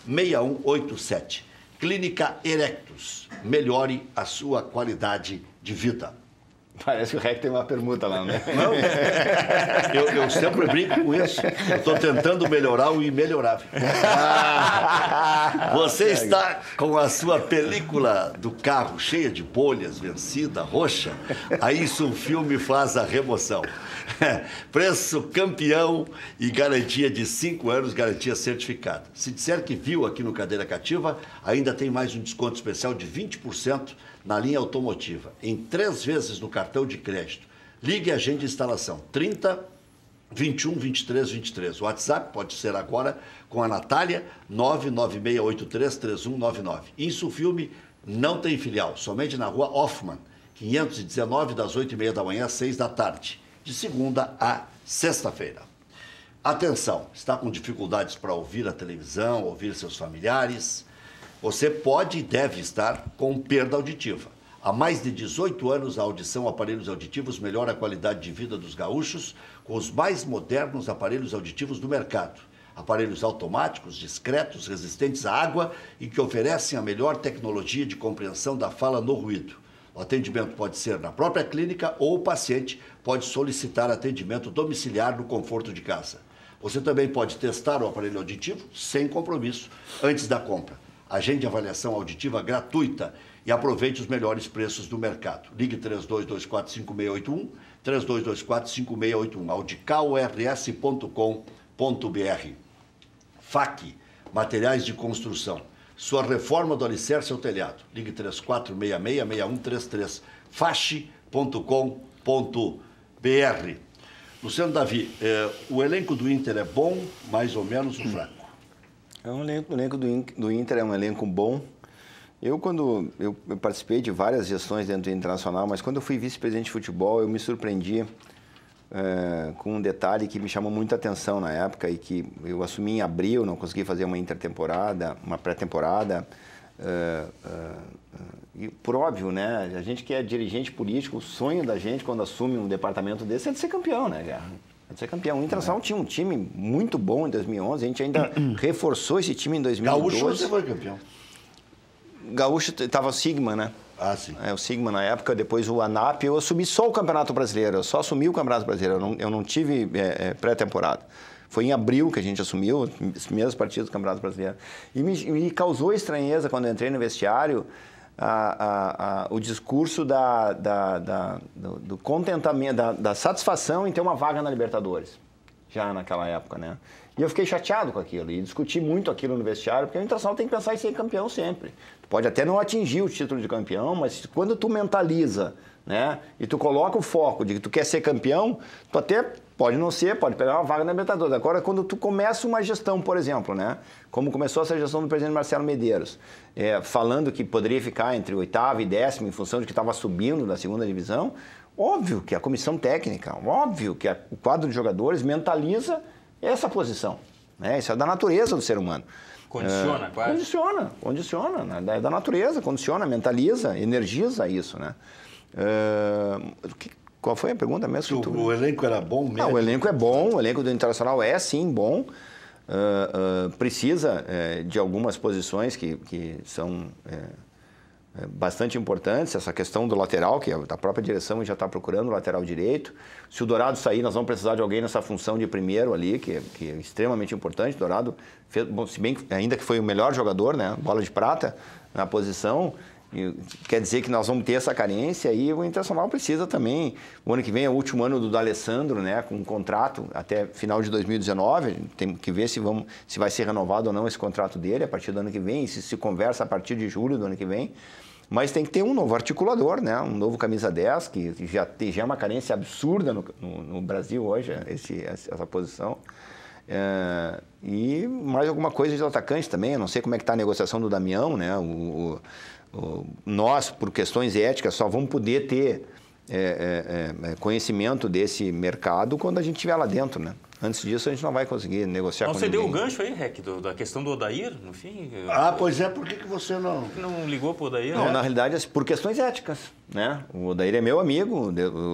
3333-6187. Clínica Erectus, melhore a sua qualidade de vida. Parece que o REC tem uma permuta lá, né? Não, eu sempre brinco com isso. Eu estou tentando melhorar o imelhorável. Você está com a sua película do carro cheia de bolhas, vencida, roxa? Aí o filme faz a remoção. Preço campeão e garantia de 5 anos, garantia certificada. Se disser que viu aqui no Cadeira Cativa, ainda tem mais um desconto especial de 20% na linha automotiva, em 3 vezes no cartão de crédito. Ligue e agende instalação 30 21 23 23. O WhatsApp pode ser agora com a Natália 996833199. Insufilme não tem filial, somente na rua Hoffman, 519, das 8h30 da manhã às 6 da tarde, de segunda a sexta-feira. Atenção, está com dificuldades para ouvir a televisão, ouvir seus familiares? Você pode e deve estar com perda auditiva. Há mais de 18 anos, a audição aparelhos auditivos melhora a qualidade de vida dos gaúchos com os mais modernos aparelhos auditivos do mercado. Aparelhos automáticos, discretos, resistentes à água e que oferecem a melhor tecnologia de compreensão da fala no ruído. O atendimento pode ser na própria clínica ou o paciente pode solicitar atendimento domiciliar no conforto de casa. Você também pode testar o aparelho auditivo sem compromisso antes da compra. Agende avaliação auditiva gratuita e aproveite os melhores preços do mercado. Ligue 32245681, 32245681, audicalrs.com.br. FAC, materiais de construção. Sua reforma do alicerce ao telhado. Ligue 3466-6133, fache.com.br. Luciano Davi, o elenco do Inter é bom, mais ou menos, ou fraco? O elenco do Inter é um elenco bom. Eu participei de várias gestões dentro do Internacional, mas quando eu fui vice-presidente de futebol, eu me surpreendi com um detalhe que me chamou muita atenção na época e que eu assumi em abril, não consegui fazer uma intertemporada, uma pré-temporada. E por óbvio, né? A gente que é dirigente político, o sonho da gente quando assume um departamento desse é de ser campeão, né, Guerra? É de ser campeão. O Internacional tinha um time muito bom em 2011, a gente ainda reforçou esse time em 2012. Gaúcho você foi campeão. Gaúcho estava o Sigma, né? Ah, sim. O Sigma na época, depois o ANAP, eu assumi só o Campeonato Brasileiro, eu só assumi o Campeonato Brasileiro, eu não tive pré-temporada. Foi em abril que a gente assumiu as primeiras partidas do Campeonato Brasileiro. E me causou estranheza quando eu entrei no vestiário o discurso do contentamento, da satisfação em ter uma vaga na Libertadores, já naquela época, né? E eu fiquei chateado com aquilo e discuti muito aquilo no vestiário, porque o Internacional tem que pensar em ser campeão sempre. Tu pode até não atingir o título de campeão, mas quando tu mentaliza, né, e tu coloca o foco de que tu quer ser campeão, tu até pode não ser, pode pegar uma vaga na Libertadores. Agora, quando tu começa uma gestão, por exemplo, né, como começou essa gestão do presidente Marcelo Medeiros, falando que poderia ficar entre 8º e 10º em função de que estava subindo da segunda divisão, óbvio que a comissão técnica, óbvio que o quadro de jogadores mentaliza essa posição, né? Isso é da natureza do ser humano. Condiciona, quase? Condiciona, né? É da natureza, condiciona, mentaliza, energiza isso, né? Qual foi a pergunta mesmo? O elenco era bom mesmo? O elenco é bom, o elenco do Internacional é sim bom, precisa de algumas posições que são bastante importantes, essa questão do lateral, que a própria direção já está procurando o lateral direito. Se o Dourado sair, nós vamos precisar de alguém nessa função de primeiro ali, que é extremamente importante. O Dourado, se bem que ainda que foi o melhor jogador, né, bola de prata na posição, quer dizer que nós vamos ter essa carência e o Internacional precisa também. O ano que vem é o último ano do D'Alessandro, né, com um contrato até final de 2019. Tem que ver se vai ser renovado ou não esse contrato dele a partir do ano que vem, se conversa a partir de julho do ano que vem. Mas tem que ter um novo articulador, né? Um novo camisa 10, que já é uma carência absurda no Brasil hoje, essa posição. E mais alguma coisa de atacante também. Eu não sei como é que está a negociação do Damião, né? Nós, por questões éticas, só vamos poder ter conhecimento desse mercado quando a gente estiver lá dentro, né? Antes disso, a gente não vai conseguir negociar com ninguém. Você deu o gancho aí, Rec, da questão do Odair, no fim? Pois é, por que você não... Não ligou para o Odair? Não, na realidade, por questões éticas, né? O Odair é meu amigo,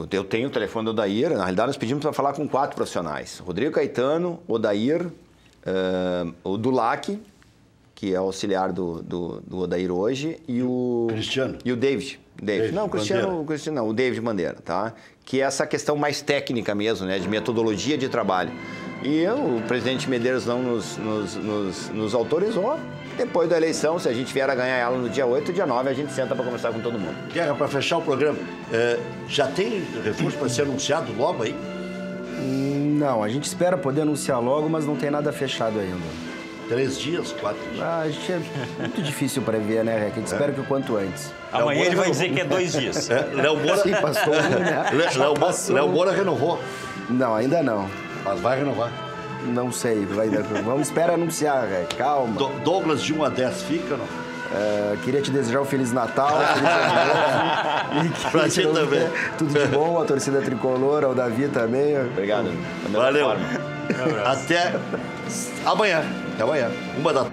eu tenho o telefone do Odair. Na realidade, nós pedimos para falar com 4 profissionais. Rodrigo Caetano, Odair, o Dulac, que é auxiliar do Odair hoje, e o... Cristiano. E o David. Não, Cristiano não, o David Bandeira, tá? Que é essa questão mais técnica mesmo, né? De metodologia de trabalho. E o presidente Medeiros não nos autorizou. Depois da eleição, se a gente vier a ganhar ela no dia 8, dia 9, a gente senta para conversar com todo mundo. Guerra, para fechar o programa, já tem reforço para ser anunciado logo aí? Não, a gente espera poder anunciar logo, mas não tem nada fechado ainda. 3 dias, 4 dias? A gente é muito difícil prever, né, Rec? A gente espera que o quanto antes. Amanhã ele vai dizer que é 2 dias. Léo Moura... Sim, passou um, né? Léo Moura renovou. Não, ainda não. Mas vai renovar. Não sei. Vamos esperar anunciar, Rec. Calma. Douglas, de 1 a 10 fica, não? Queria te desejar um Feliz Natal, Feliz Ano Novo. Pra ti também. Tudo de bom, a torcida tricolor, ao Davi também. Obrigado. Valeu. Até amanhã. Até amanhã. 1 da tarde.